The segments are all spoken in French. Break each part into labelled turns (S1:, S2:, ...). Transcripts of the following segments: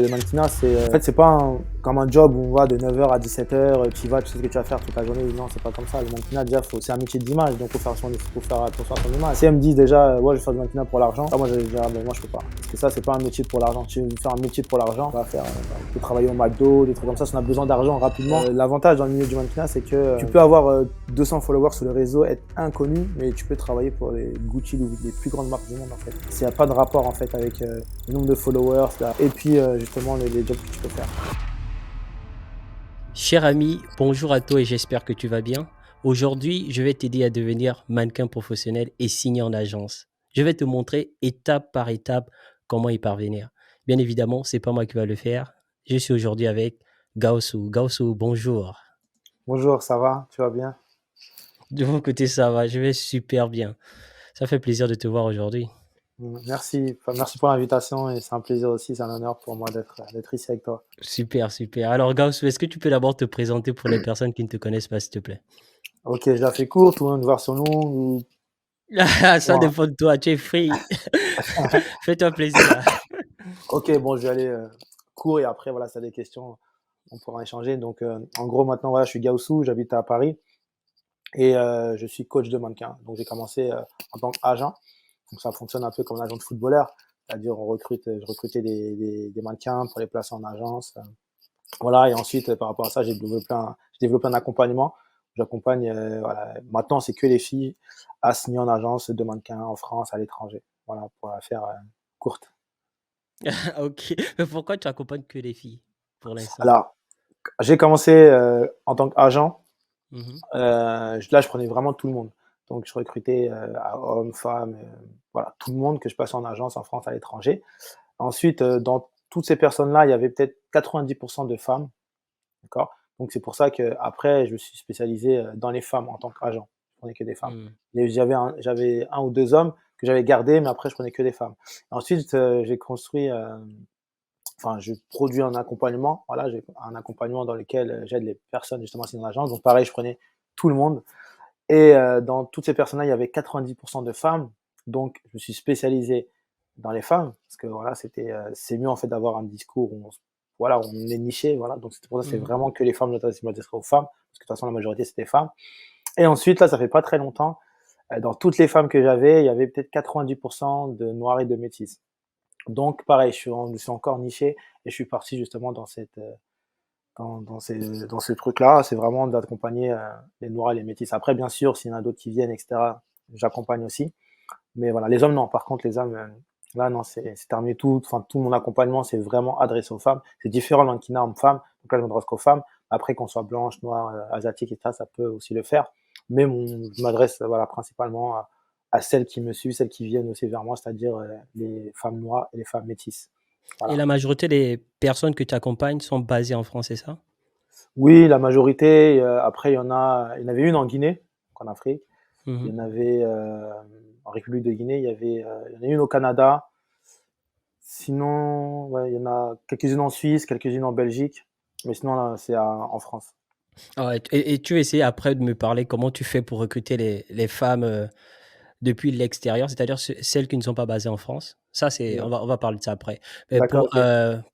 S1: Le mannequinat, en fait, c'est pas comme un job où on va de 9h à 17h, tu y vas, tu sais ce que tu vas faire toute la journée. Non, c'est pas comme ça. Le mannequinat, déjà, c'est un métier d'image, donc faut faire attention à son image. Si elles me disent déjà, ouais, je vais faire du mannequinat pour l'argent, moi, je vais dire, ben, moi, je peux pas. Parce que ça, c'est pas un métier pour l'argent. Tu veux faire un métier pour l'argent, tu peux travailler au McDo, des trucs comme ça. Si on a besoin d'argent rapidement, l'avantage dans le milieu du mannequinat, c'est que tu peux avoir 200 followers sur le réseau, être inconnu, mais tu peux travailler pour les Gucci ou les plus grandes marques du monde, en fait. S'il n'y a pas de rapport, en fait, avec le nombre de followers, là, et puis justement les jobs que tu peux faire.
S2: Cher ami, bonjour à toi et j'espère que tu vas bien. Aujourd'hui, je vais t'aider à devenir mannequin professionnel et signer en agence. Je vais te montrer étape par étape comment y parvenir. Bien évidemment, c'est pas moi qui va le faire. Je suis aujourd'hui avec Gaosu. Gaosu, bonjour.
S1: Bonjour, ça va? Tu vas bien?
S2: De mon côté, ça va, je vais super bien. Ça fait plaisir de te voir aujourd'hui.
S1: Merci, enfin, merci pour l'invitation et c'est un plaisir aussi, c'est un honneur pour moi d'être ici avec toi.
S2: Super, super. Alors, Gaosu, est-ce que tu peux d'abord te présenter pour les personnes qui ne te connaissent pas, s'il te plaît?
S1: Ok, je la fais court, tout le monde voir son nom ou...
S2: Ça
S1: Bon.
S2: dépend de toi, tu es free. Fais-toi plaisir.
S1: Ok, bon, je vais aller court et après, voilà, si tu as des questions, on pourra échanger. Donc, en gros, maintenant, voilà, je suis Gaoussou, j'habite à Paris et je suis coach de mannequin. Donc, j'ai commencé en tant qu'agent. Donc, ça fonctionne un peu comme un agent de footballeur. C'est-à-dire, je recrutais des mannequins pour les placer en agence. Voilà, et ensuite, par rapport à ça, j'ai développé un accompagnement. J'accompagne, voilà, maintenant, c'est que les filles à signer en agence de mannequins en France, à l'étranger. Voilà, pour la faire courte.
S2: OK. Mais pourquoi tu accompagnes que les filles pour l'instant?
S1: Alors, j'ai commencé en tant qu'agent.
S2: Mmh.
S1: Là, je prenais vraiment tout le monde. Donc, je recrutais hommes, femmes, voilà, tout le monde que je passais en agence en France, à l'étranger. Ensuite, dans toutes ces personnes-là, il y avait peut-être 90% de femmes. D'accord? Donc c'est pour ça qu'après, je me suis spécialisé, dans les femmes en tant qu'agent. Je prenais que des femmes.
S2: Mmh.
S1: J'avais un ou 2 hommes que j'avais gardés, mais après je prenais que des femmes. Ensuite, j'ai construit, enfin je produis un accompagnement. Voilà, j'ai un accompagnement dans lequel, j'aide les personnes justement à signer en agence. Donc pareil, je prenais tout le monde et dans toutes ces personnes-là, il y avait 90 de femmes. Donc je me suis spécialisé dans les femmes parce que voilà, c'est mieux en fait d'avoir un discours où voilà, on est niché, voilà. Donc c'était pour ça, c'est
S2: Mmh.
S1: vraiment que les femmes, je m'adresserai aux femmes parce que de toute façon la majorité c'était femmes. Et ensuite là, ça fait pas très longtemps, dans toutes les femmes que j'avais, il y avait peut-être 90 de noirs et de métis. Donc pareil, je me suis encore niché et je suis parti justement dans ce truc-là, c'est vraiment d'accompagner les noirs et les métis. Après, bien sûr, s'il y en a d'autres qui viennent, etc., j'accompagne aussi. Mais voilà, les hommes, non. Par contre, les hommes, là, non, c'est terminé tout. Enfin, tout mon accompagnement, c'est vraiment adressé aux femmes. C'est différent de mannequinat homme-femme. Donc là, je m'adresse qu'aux femmes. Après, qu'on soit blanche, noire, asiatique, etc., ça peut aussi le faire. Mais je m'adresse voilà, principalement à celles qui me suivent, celles qui viennent aussi vers moi, c'est-à-dire les femmes noires et les femmes métisses.
S2: Et
S1: Voilà.
S2: la majorité des personnes que tu accompagnes sont basées en France, c'est ça?
S1: Oui, la majorité. Après, il y en avait une en Guinée, donc en Afrique. Il y
S2: Mmh.
S1: en avait en République de Guinée. Il y en a une au Canada. Sinon, ouais, il y en a quelques-unes en Suisse, quelques-unes en Belgique. Mais sinon, là, en France.
S2: Ah ouais, et tu veux essayer après de me parler comment tu fais pour recruter les femmes, depuis l'extérieur, c'est-à-dire celles qui ne sont pas basées en France? Ça, c'est
S1: Ouais.
S2: on va parler de ça après. Mais
S1: D'accord, ok.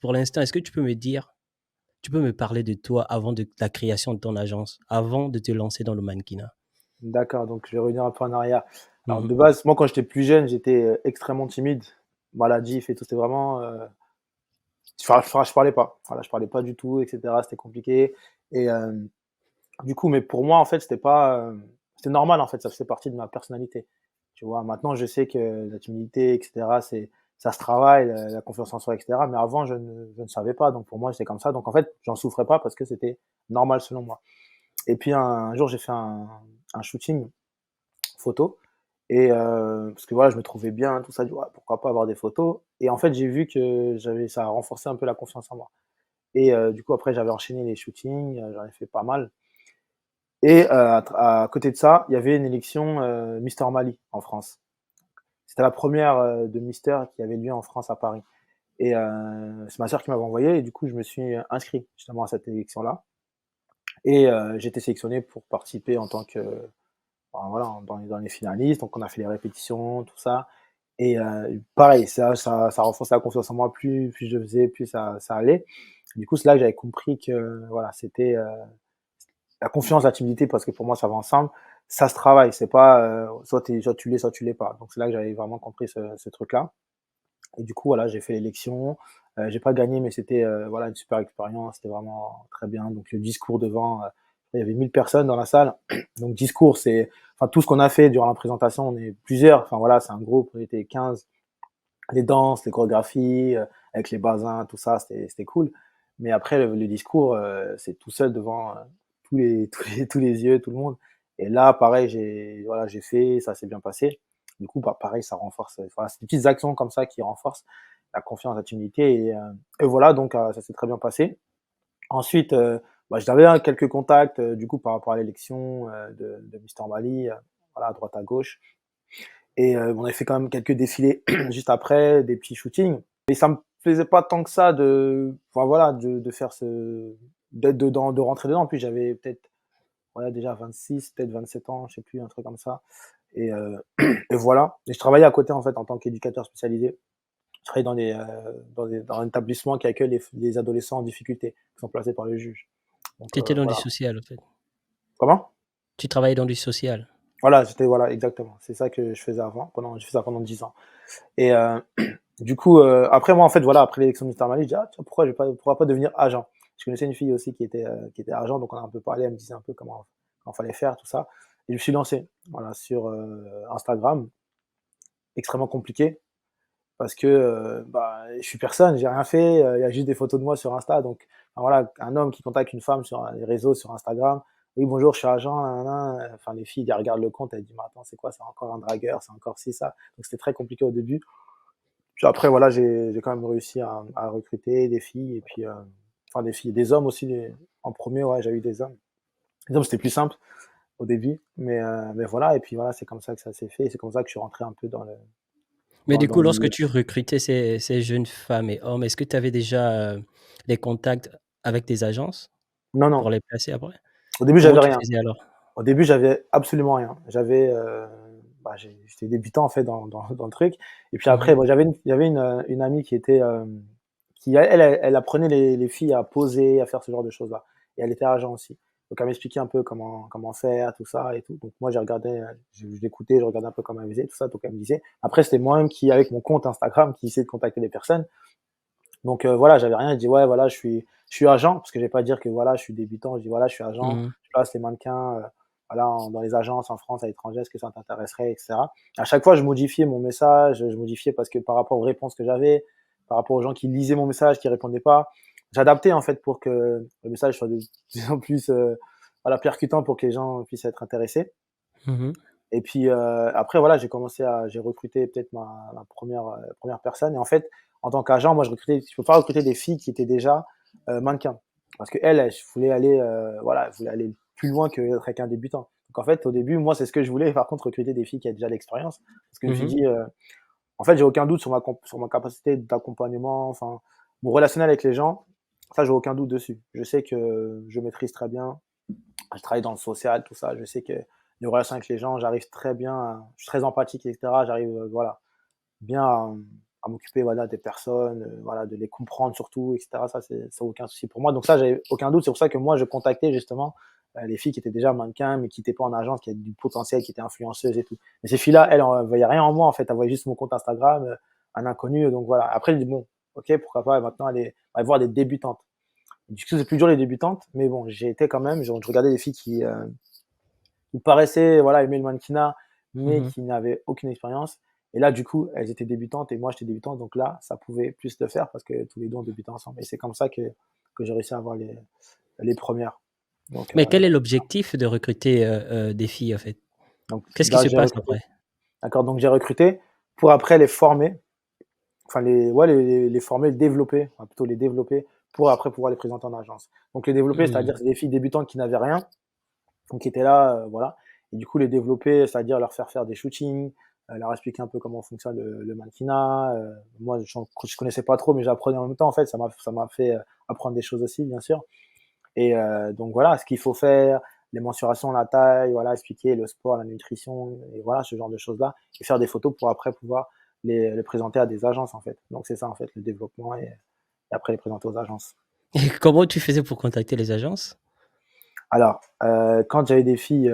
S2: pour l'instant, est-ce que tu peux me parler de toi avant de la création de ton agence, avant de te lancer dans le mannequinat?
S1: D'accord, donc je vais revenir un peu en arrière. Alors,
S2: Mmh.
S1: de base, moi, quand j'étais plus jeune, j'étais extrêmement timide, maladif et tout. C'était vraiment. Je parlais pas. Voilà, je parlais pas du tout, etc. C'était compliqué. Et du coup, mais pour moi, en fait, c'était normal, en fait, ça faisait partie de ma personnalité. Tu vois? Maintenant, je sais que la timidité et cetera, ça se travaille, la confiance en soi et cetera, mais avant, je ne savais pas, donc pour moi, j'étais comme ça. Donc en fait, j'en souffrais pas parce que c'était normal selon moi. Et puis un jour, j'ai fait un shooting photo et parce que voilà, je me trouvais bien, tout ça, je dis: «Ouais, pourquoi pas avoir des photos?» Et en fait, j'ai vu que ça a renforcé un peu la confiance en moi et du coup, après, j'avais enchaîné les shootings, j'en ai fait pas mal. Et à côté de ça, il y avait une élection, Mister Mali en France. C'était la première de Mister qui avait lieu en France à Paris et c'est ma sœur qui m'avait envoyé et du coup, je me suis inscrit justement à cette élection-là et j'ai été sélectionné pour participer en tant que, enfin voilà, dans les finalistes. Donc on a fait les répétitions, tout ça Et pareil, ça renforçait la confiance en moi. Plus je faisais, plus ça allait. Du coup, c'est là que j'avais compris que, voilà, c'était, la confiance, la timidité, parce que pour moi, ça va ensemble. Ça se travaille, c'est pas, soit tu l'es, soit tu l'es pas. Donc c'est là que j'avais vraiment compris ce truc-là. Et du coup, voilà, j'ai fait l'élection. J'ai pas gagné, mais c'était, voilà, une super expérience. C'était vraiment très bien. Donc le discours devant, il y avait 1000 personnes dans la salle. Donc discours, c'est enfin tout ce qu'on a fait durant la présentation, on est plusieurs. Enfin voilà, c'est un groupe, on était 15. Les danses, les chorégraphies, avec les basins, tout ça, c'était cool. Mais après le discours, c'est tout seul devant, tous les yeux, tout le monde. Et là, pareil, j'ai fait, ça s'est bien passé. Du coup, bah, pareil, ça renforce, voilà, c'est des petites actions comme ça qui renforcent la confiance, la timidité. Et voilà, donc ça s'est très bien passé. Ensuite, bah, j'avais, quelques contacts, du coup, par rapport à l'élection, de Mister Mali, voilà, à droite, à gauche. Et on avait fait quand même quelques défilés juste après, des petits shootings. Mais ça me plaisait pas tant que ça enfin voilà, de faire d'être dedans, de rentrer dedans. En plus, j'avais peut-être, ouais, déjà 26, peut-être 27 ans, je sais plus, un truc comme ça. Et et voilà. Et je travaillais à côté, en fait, en tant qu'éducateur spécialisé. Je travaillais dans un établissement qui accueille les adolescents en difficulté, qui sont placés par le juge. Donc
S2: Tu étais dans du
S1: voilà.
S2: social, en fait.
S1: Comment?
S2: Tu travaillais dans du social.
S1: Voilà, exactement. C'est ça que je faisais avant, j'ai fait ça pendant 10 ans. Et du coup, après moi, en fait, voilà, après l'élection de Mister Mali, je dis: «Ah tiens, pourquoi pas devenir agent?» Je connaissais une fille aussi qui était agent, donc on a un peu parlé, elle me disait un peu comment fallait faire, tout ça. Et je me suis lancé, voilà, sur, Instagram. Extrêmement compliqué parce que, bah, je suis personne, j'ai rien fait, il y a juste des photos de moi sur Insta, donc enfin voilà, un homme qui contacte une femme sur les réseaux, sur Instagram: «Oui bonjour, je suis agent, nin enfin les filles, elles regardent le compte, elles disent: «Mais attends, c'est quoi? C'est encore un dragueur, c'est encore ci, ça». Donc c'était très compliqué au début. Puis après, voilà, j'ai quand même réussi à recruter des filles et puis, enfin des filles, des hommes aussi, en premier, ouais, j'ai eu des hommes. Les hommes, c'était plus simple au début, mais voilà, et puis voilà, c'est comme ça que ça s'est fait et c'est comme ça que je suis rentré un peu
S2: Mais du
S1: dans
S2: coup,
S1: le
S2: lorsque
S1: milieu.
S2: tu recrutais ces jeunes femmes et hommes, est-ce que tu avais déjà, les contacts avec des agences
S1: Non, non,
S2: pour les placer après?
S1: au début,
S2: Comment
S1: j'avais
S2: tu
S1: rien.
S2: faisais alors?
S1: Au début, j'avais absolument rien. Bah, j'étais débutant, en fait, dans le truc. Et puis
S2: Mmh.
S1: après, bon, il y avait une amie qui était, qui elle apprenait les filles à poser, à faire ce genre de choses-là, et elle était agent aussi. Donc elle m'expliquait un peu comment faire, tout ça et tout. Donc moi, j'ai regardé, je l'écoutais, je regardais un peu comment elle faisait, tout ça, donc elle me disait. Après, c'était moi-même qui, avec mon compte Instagram, qui essayait de contacter les personnes. Donc voilà, j'avais rien, je dis: «Ouais, voilà, je suis agent», parce que je vais pas dire que, voilà, je suis débutant. Je dis: «Voilà, je suis agent,
S2: Mmh.
S1: je place les mannequins, voilà, dans les agences en France, à l'étranger, est-ce que ça t'intéresserait?» et cetera. À chaque fois, je modifiais mon message, je modifiais parce que par rapport aux réponses que j'avais, par rapport aux gens qui lisaient mon message, qui répondaient pas. J'adaptais, en fait, pour que le message soit de plus en plus, voilà, percutant, pour que les gens puissent être intéressés.
S2: Mmh.
S1: Et puis, après voilà, j'ai recruté peut-être ma 1re personne. Et en fait, en tant qu'agent, moi je peux pas recruter des filles qui étaient déjà, mannequins. Parce qu'elles, elles voulaient aller, voilà, elles voulaient aller plus loin qu'être avec un débutant. Donc en fait, au début, moi, c'est ce que je voulais, par contre, recruter des filles qui avaient déjà de l'expérience. Parce que je me suis
S2: Mmh.
S1: dit, en fait, j'ai aucun doute sur ma capacité d'accompagnement, enfin, mon relationnel avec les gens, ça, j'ai aucun doute dessus. Je sais que je maîtrise très bien. Je travaille dans le social, tout ça. Je sais que les relations avec les gens, j'arrive très bien je suis très empathique, et cetera. J'arrive, voilà, bien à m'occuper, voilà, des personnes, voilà, de les comprendre surtout, et cetera. Ça, c'est aucun souci pour moi. Donc ça, j'avais aucun doute. C'est pour ça que moi, je contactais justement, les filles qui étaient déjà mannequins, mais qui étaient pas en agence, qui avaient du potentiel, qui étaient influenceuses et tout. Mais ces filles-là, elles, ne voyaient rien en moi, en fait. Elles voyaient juste mon compte Instagram, un inconnu, donc voilà. Après, je dis: «Bon, OK, pourquoi pas maintenant aller voir des débutantes». Du coup, c'est plus dur les débutantes, mais bon, j'ai été quand même, je regardais des filles qui paraissaient, voilà, aimer le mannequinat, mais
S2: Mmh.
S1: qui n'avaient aucune expérience. Et là, du coup, elles étaient débutantes et moi, j'étais débutant. Donc là, ça pouvait plus le faire parce que tous les 2, on débutait ensemble. Et c'est comme ça que j'ai réussi à avoir les premières. Donc,
S2: Mais quel est l'objectif de recruter, des filles, en fait?
S1: donc
S2: Qu'est-ce qui
S1: là,
S2: se
S1: j'ai
S2: passe
S1: recruté.
S2: après?
S1: D'accord, donc j'ai recruté pour après les former, enfin ouais, les former, les développer, enfin plutôt les développer pour après pouvoir les présenter en agence. Donc les développer, c'est-à-dire
S2: Mmh.
S1: c'est des filles débutantes qui n'avaient rien, donc qui étaient là, voilà. Et du coup, les développer, c'est-à-dire leur faire faire des shootings, leur expliquer un peu comment fonctionne le mannequinat. Moi, je connaissais pas trop, mais j'apprenais en même temps, en fait. Ça m'a fait, apprendre des choses aussi, bien sûr. Et donc voilà, ce qu'il faut faire, les mensurations, la taille, voilà, expliquer le sport, la nutrition et voilà, ce genre de choses-là, et faire des photos pour après pouvoir, les présenter à des agences, en fait. Donc c'est ça, en fait, le développement et après les présenter aux agences.
S2: Et comment tu faisais pour contacter les agences?
S1: Alors, quand j'avais des filles,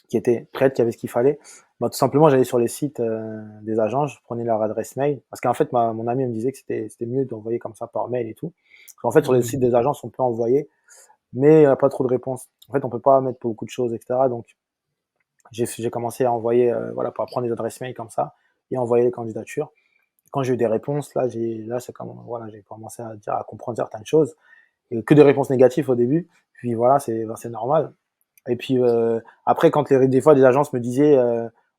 S1: qui étaient prêtes, qui avaient ce qu'il fallait, bah, tout simplement, j'allais sur les sites, des agences, je prenais leur adresse mail parce qu'en fait, ma mon ami me disait que c'était mieux d'envoyer comme ça par mail et tout. Parce qu'en fait, sur les
S2: Mmh.
S1: sites des agences, on peut envoyer, mais il y a pas trop de réponses. En fait, on peut pas mettre beaucoup de choses et cetera, donc j'ai commencé à envoyer, voilà, par prendre des adresses mail comme ça et envoyer les candidatures. Quand j'ai eu des réponses, là, c'est comme voilà, j'ai commencé à comprendre certaines choses et que des réponses négatives au début, puis voilà, c'est normal. Et puis après, quand des fois des agences me disaient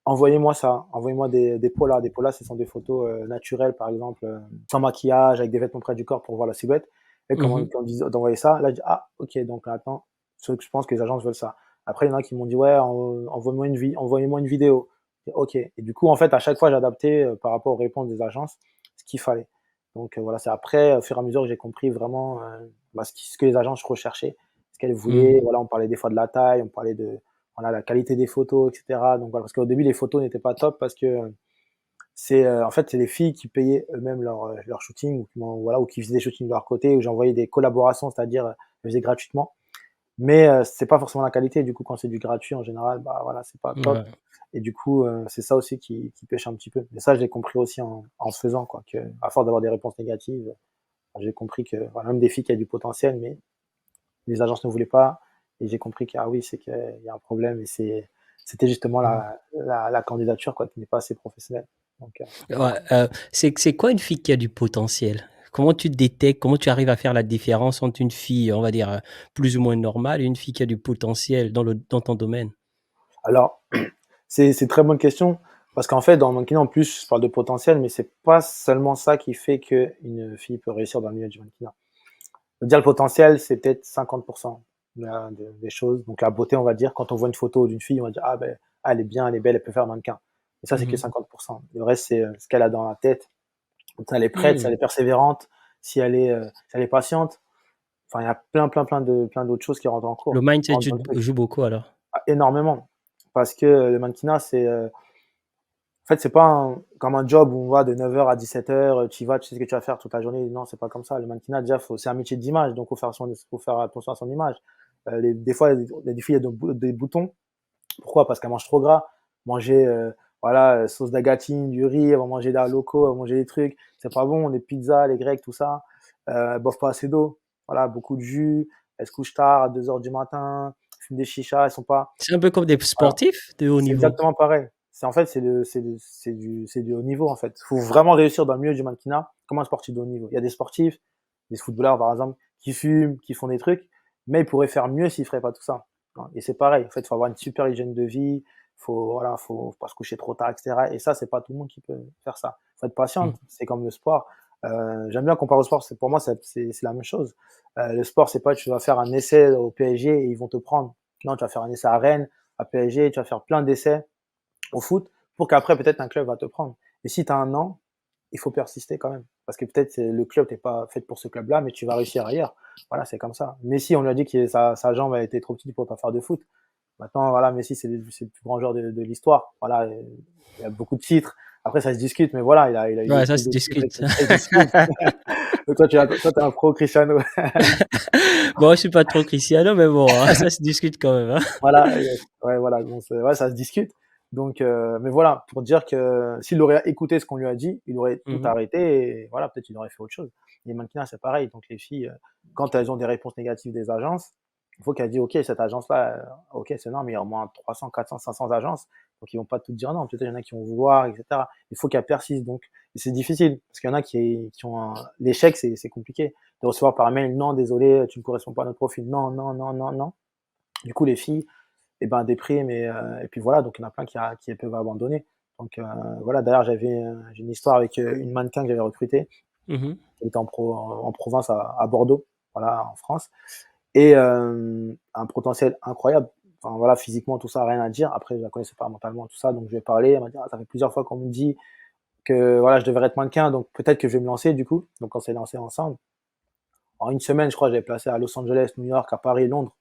S1: envoyez-moi ça, envoyez-moi des polas. Des polas, ce sont des photos naturelles, par exemple, sans maquillage, avec des vêtements près du corps pour voir la silhouette. Et
S2: Mmh.
S1: quand on dit d'envoyer ça, là, je dis ah, ok, donc maintenant, je pense que les agences veulent ça. Après, il y en a qui m'ont dit ouais, envoyez-moi une vidéo. Ok. Et du coup, en fait, à chaque fois, j'adaptais par rapport aux réponses des agences ce qu'il fallait. Donc voilà, c'est après, au fur et à mesure que j'ai compris vraiment ce que les agences recherchaient, ce qu'elle
S2: Mmh.
S1: voulait. Voilà, on parlait des fois de la taille, on parlait de voilà, la qualité des photos, et cetera. Donc voilà, parce qu'au début, les photos n'étaient pas top parce que en fait, c'est les filles qui payaient eux-mêmes leur shooting voilà, ou qui faisaient des shootings de leur côté, où j'envoyais des collaborations, c'est-à-dire, elles faisaient gratuitement. Mais c'est pas forcément la qualité. Du coup, quand c'est du gratuit, en général, bah voilà, c'est pas top.
S2: Ouais.
S1: Et du coup, c'est ça aussi qui pêche un petit peu. Mais ça, j'ai compris aussi en faisant, quoi, que à force d'avoir des réponses négatives, j'ai compris que voilà, même des filles qui avaient du potentiel, mais les agences ne voulaient pas. Et j'ai compris que, ah oui, c'est qu'il y a un problème et c'était justement
S2: Mmh.
S1: la candidature, quoi, qui n'est pas assez professionnelle. Donc,
S2: Ouais,
S1: voilà.
S2: c'est quoi une fille qui a du potentiel? Comment tu détectes, comment tu arrives à faire la différence entre une fille, on va dire, plus ou moins normale et une fille qui a du potentiel dans ton domaine?
S1: Alors, c'est une très bonne question parce qu'en fait, dans le mannequinat, en plus, je parle de potentiel, mais c'est pas seulement ça qui fait qu'une fille peut réussir dans le milieu du mannequinat. Je veux dire, le potentiel, c'est peut-être 50% des choses. Donc, la beauté, on va dire, quand on voit une photo d'une fille, on va dire, ah ben, ah, elle est bien, elle est belle, elle peut faire mannequin. Et ça, c'est que
S2: Mmh.
S1: 50%. Le reste, c'est ce qu'elle a dans la tête. Si elle est prête, si elle
S2: Mmh.
S1: est persévérante, si elle est patiente. Enfin, il y a plein d'autres choses qui rentrent en
S2: Le
S1: cours,
S2: mindset
S1: rentrent dans le truc.
S2: joue beaucoup alors?
S1: Ah, énormément. Parce que le mannequinat, en fait, c'est pas comme un job où on va de 9h à 17h, tu y vas, tu sais ce que tu vas faire toute la journée. Non, c'est pas comme ça. Le mannequinat, déjà, c'est un métier d'image, donc faut faire attention à son image. Des fois, il y a des filles, il y a des boutons. Pourquoi? Parce qu'elles mangent trop gras. Manger, voilà, sauce d'agatine, du riz, elles vont manger des locaux, elles vont manger des trucs. C'est pas bon, les pizzas, les grecs, tout ça. Elles boivent pas assez d'eau. Voilà, beaucoup de jus. Elles se couchent tard, à 2h du matin. Elles fument des chichas, elles sont pas,
S2: C'est un peu comme des
S1: voilà.
S2: sportifs de haut
S1: C'est
S2: niveau?
S1: exactement pareil. C'est en fait, c'est du haut niveau, en fait. Faut vraiment réussir dans le milieu du mannequinat comme un sportif de haut niveau. Il y a des sportifs, des footballeurs, par exemple, qui fument, qui font des trucs, mais ils pourraient faire mieux s'ils feraient pas tout ça. Hein. Et c'est pareil. En fait, il faut avoir une super hygiène de vie. Voilà, faut pas se coucher trop tard, etc. Et ça, c'est pas tout le monde qui peut faire ça. Faut être
S2: Mmh.
S1: patiente. C'est comme le sport. J'aime bien comparer au sport. Pour moi, c'est la même chose. Le sport, c'est pas tu vas faire un essai au PSG et ils vont te prendre. Non, tu vas faire un essai à Rennes, à PSG, tu vas faire plein d'essais au foot pour qu'après peut-être un club va te prendre. Et si tu as un an, il faut persister quand même. Parce que peut-être le club n'est pas fait pour ce club-là, mais tu vas réussir ailleurs. Voilà, c'est comme ça. Messi, on lui a dit que sa jambe a été trop petite pour pas faire de foot. Maintenant, voilà, Messi, c'est le plus grand joueur de l'histoire. Voilà, il y a beaucoup de titres. Après, ça se discute, mais voilà, il a eu
S2: Ouais, ça
S1: plus
S2: se
S1: de titres,
S2: discute.
S1: ça se discute. Donc toi, t'es un pro Cristiano.
S2: Bon, je suis pas trop Cristiano, mais bon, hein, ça se discute quand même, hein.
S1: Voilà, ouais, voilà, donc ouais, ça se discute. Donc, mais voilà, pour dire que s'il aurait écouté ce qu'on lui a dit, il aurait tout
S2: Mmh.
S1: arrêté et voilà, peut-être il aurait fait autre chose. Les mannequins, c'est pareil. Donc les filles, quand elles ont des réponses négatives des agences, il faut qu'elles disent: «OK, cette agence-là, OK, c'est non, mais il y a au moins 300, 400, 500 agences, donc ils vont pas toutes dire non. Peut-être il y en a qui vont vouloir, et cetera». Il faut qu'elles persistent donc et c'est difficile parce qu'il y en a qui ont l'échec, c'est compliqué de recevoir par mail: «Non, désolé, tu ne corresponds pas à notre profil». Non, non, non, non, non. Du coup, les filles, et ben, déprime et puis voilà, donc il y en a plein qui peuvent abandonner. Donc voilà, d'ailleurs, j'ai une histoire avec une mannequin que j'avais recrutée,
S2: Mmh.
S1: qui était en province à Bordeaux, voilà, en France, et un potentiel incroyable. Enfin voilà, physiquement, tout ça, rien à dire. Après, je la connaissais pas mentalement, tout ça, donc je lui ai parlé. Elle m'a dit: «Ah, ça fait plusieurs fois qu'on me dit que voilà, je devrais être mannequin, donc peut-être que je vais me lancer du coup». Donc on s'est lancé ensemble. En une semaine, je crois, j'avais placé à Los Angeles, New York, à Paris, Londres.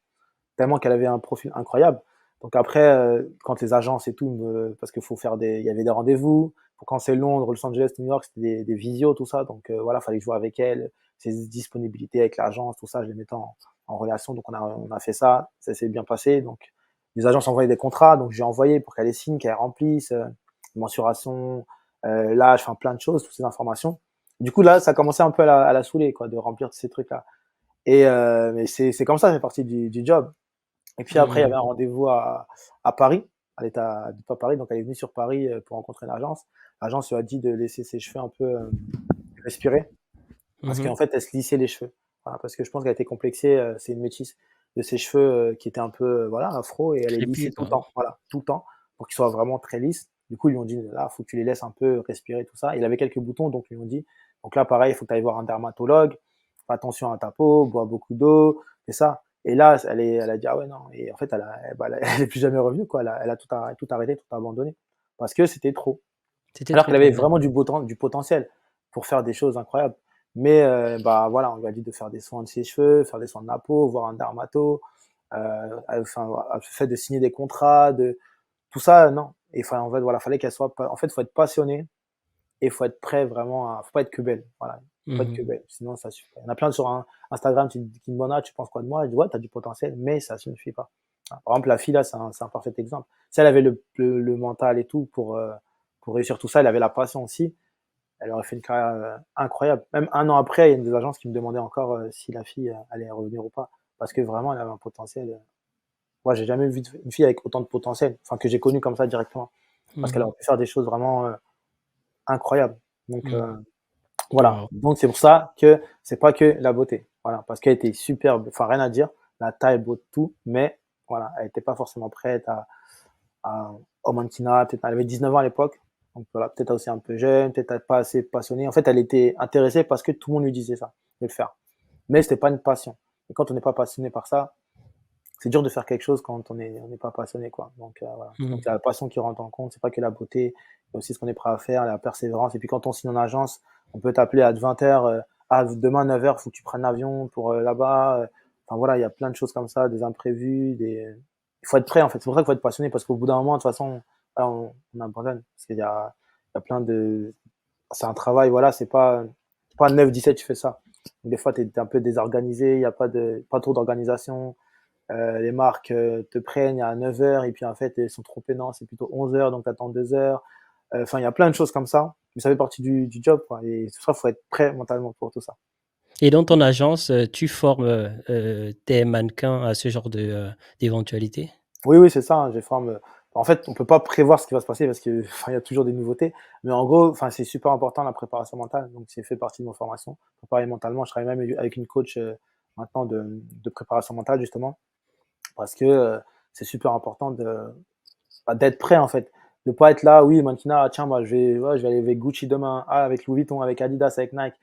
S1: Tellement qu'elle avait un profil incroyable. Donc après, quand les agences et tout parce qu'il faut faire il y avait des rendez-vous quand c'est Londres, Los Angeles, New York, c'était des visios, tout ça. Donc voilà, fallait que je joue avec elle, ses disponibilités avec l'agence, tout ça, je les mettais en relation. Donc on a fait ça, ça s'est bien passé. Donc les agences envoyaient des contrats, donc j'ai envoyé pour qu'elle les signe, qu'elle remplisse, mensuration, l'âge, enfin plein de choses, toutes ces informations. Du coup là, ça commençait un peu à la saouler, quoi, de remplir tous ces trucs-là. Et mais c'est comme ça, ça fait partie du job. Et puis après, il y avait
S2: Mmh.
S1: un rendez-vous à Paris. Elle était pas Paris, donc elle est venue sur Paris pour rencontrer l'agence. L'agence lui a dit de laisser ses cheveux un peu respirer, parce
S2: Mmh.
S1: qu'en fait, elle se lissait les cheveux. Voilà, parce que je pense qu'elle était complexée, c'est une métisse, de ses cheveux qui étaient un peu voilà, afro, et elle les lissait
S2: Crépus,
S1: tout le
S2: quoi.
S1: temps, voilà, tout le temps, pour qu'ils soient vraiment très lisses. Du coup, ils lui ont dit: «Là, faut que tu les laisses un peu respirer, tout ça». Il avait quelques boutons, donc ils lui ont dit: «Donc là, pareil, il faut que tu ailles voir un dermatologue, fais attention à ta peau, bois beaucoup d'eau, fais ça». Et là, elle a dit: «Ah ouais, non». Et en fait, elle est plus jamais revenue, quoi. Elle a tout arrêté, tout abandonné, parce que c'était trop.
S2: C'était
S1: Alors
S2: trop
S1: qu'elle avait
S2: pour elle.
S1: vraiment du potentiel pour faire des choses incroyables. Mais bah, voilà, on lui a dit de faire des soins de ses cheveux, faire des soins de la peau, voir un dermato, enfin, le fait de signer des contrats, de tout ça, non. Et enfin, en fait, voilà, fallait qu'elle soit pa en fait, faut être passionné, et faut être prêt vraiment à faut pas être que belle, voilà. Faut pas être
S2: Mmh.
S1: que belle, sinon ça suffit pas. Il y en a plein sur Instagram qui me demandent: «Ah, tu penses quoi de moi?» Je dis: «Ouais, tu as du potentiel, mais ça suffit pas». Voilà. Par exemple, la fille là, c'est un parfait exemple. Si elle avait le mental et tout pour réussir tout ça, elle avait la passion aussi, elle aurait fait une carrière, incroyable. Même un an après, il y a une des agences qui me demandait encore, si la fille, allait revenir ou pas. Parce que vraiment, elle avait un potentiel, moi j'ai jamais vu une fille avec autant de potentiel, enfin que j'ai connue comme ça directement. Parce qu'elle
S2: Mmh.
S1: aurait pu faire des choses vraiment, incroyables. Donc
S2: Mmh.
S1: voilà.
S2: Waouh!
S1: Donc c'est pour ça que c'est pas que la beauté. Voilà, parce qu'elle était superbe, enfin rien à dire, la taille, beau, tout, mais voilà, elle était pas forcément prête à au mannequinat. Peut-être elle avait 19 ans à l'époque, donc voilà, peut-être aussi un peu jeune, peut-être pas assez passionnée. En fait, elle était intéressée parce que tout le monde lui disait ça, de le faire. Mais c'était pas une passion. Et quand on n'est pas passionné par ça, c'est dur de faire quelque chose quand on n'est pas passionné, quoi. Donc voilà. Donc
S2: Mmh.
S1: il y a la passion qui rentre en compte, c'est pas que la beauté, il y a aussi ce qu'on est prêt à faire, la persévérance. Et puis quand on signe en agence, on peut t'appeler à 20h, «Ah, demain 9h, faut que tu prennes l'avion pour, là-bas», enfin voilà, il y a plein de choses comme ça, des imprévus, il faut être prêt, en fait. C'est pour ça qu'il faut être passionné, parce qu'au bout d'un moment, de toute façon, voilà, on abandonne. Parce qu'il y a plein de c'est un travail, voilà, c'est pas 9-17 tu fais ça. Donc des fois, tu es un peu désorganisé, il y a pas trop d'organisation. Les marques te prennent à 9h, et puis en fait, elles sont trompées, non, c'est plutôt 11h, donc tu attends 2 heures. Enfin, il y a plein de choses comme ça, mais ça fait partie du job, quoi. Et tout ça, il faut être prêt mentalement pour tout ça.
S2: Et dans ton agence, tu formes, tes mannequins à ce genre d'éventualité?
S1: Oui, oui, c'est ça, hein, en fait, on peut pas prévoir ce qui va se passer parce que enfin, il y a toujours des nouveautés. Mais en gros, enfin, c'est super important la préparation mentale, donc c'est fait partie de mon formation. Préparer mentalement, je travaille même avec une coach maintenant de préparation mentale, justement, parce que c'est super important d'être prêt, en fait. De pas être là, oui, mannequinat, ah, tiens, moi, ouais, je vais aller avec Gucci demain, ah, avec Louis Vuitton, avec Adidas, avec Nike.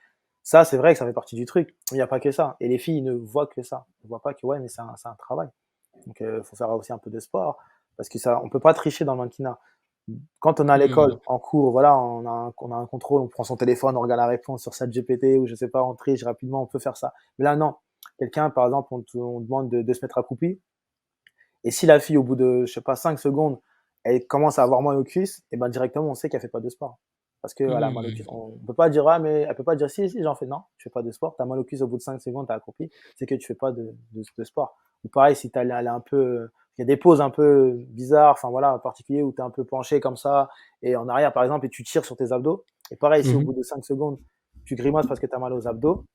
S1: Ça, c'est vrai que ça fait partie du truc, mais il y a pas que ça. Et les filles, ils ne voient que ça. Ils voient pas que, ouais, mais c'est un travail. Donc, faut faire aussi un peu de sport, parce que ça, on peut pas tricher dans le mannequinat. Quand on est à
S2: Mmh.
S1: l'école, en cours, voilà, on a un contrôle, on prend son téléphone, on regarde la réponse sur ChatGPT, ou je sais pas, on triche rapidement, on peut faire ça. Mais là, non. Quelqu'un, par exemple, on demande de se mettre accroupi, et si la fille, au bout de, je sais pas, 5 secondes, elle commence à avoir mal aux cuisses, et ben directement, on sait qu'elle fait pas de sport. Parce que elle a mal aux cuisses.
S2: Mmh.
S1: On peut pas dire, ah, mais elle peut pas dire, si, si, j'en fais. Non, tu fais pas de sport. Tu as mal aux cuisses au bout de 5 secondes, tu as accroupi. C'est que tu fais pas de sport. Ou pareil, si elle est un peu, il y a des poses un peu bizarres, enfin voilà, en particulier où tu es un peu penché comme ça, et en arrière, par exemple, et tu tires sur tes abdos. Et pareil, si au
S2: Mmh.
S1: bout de 5 secondes, tu grimaces parce que tu as mal aux abdos,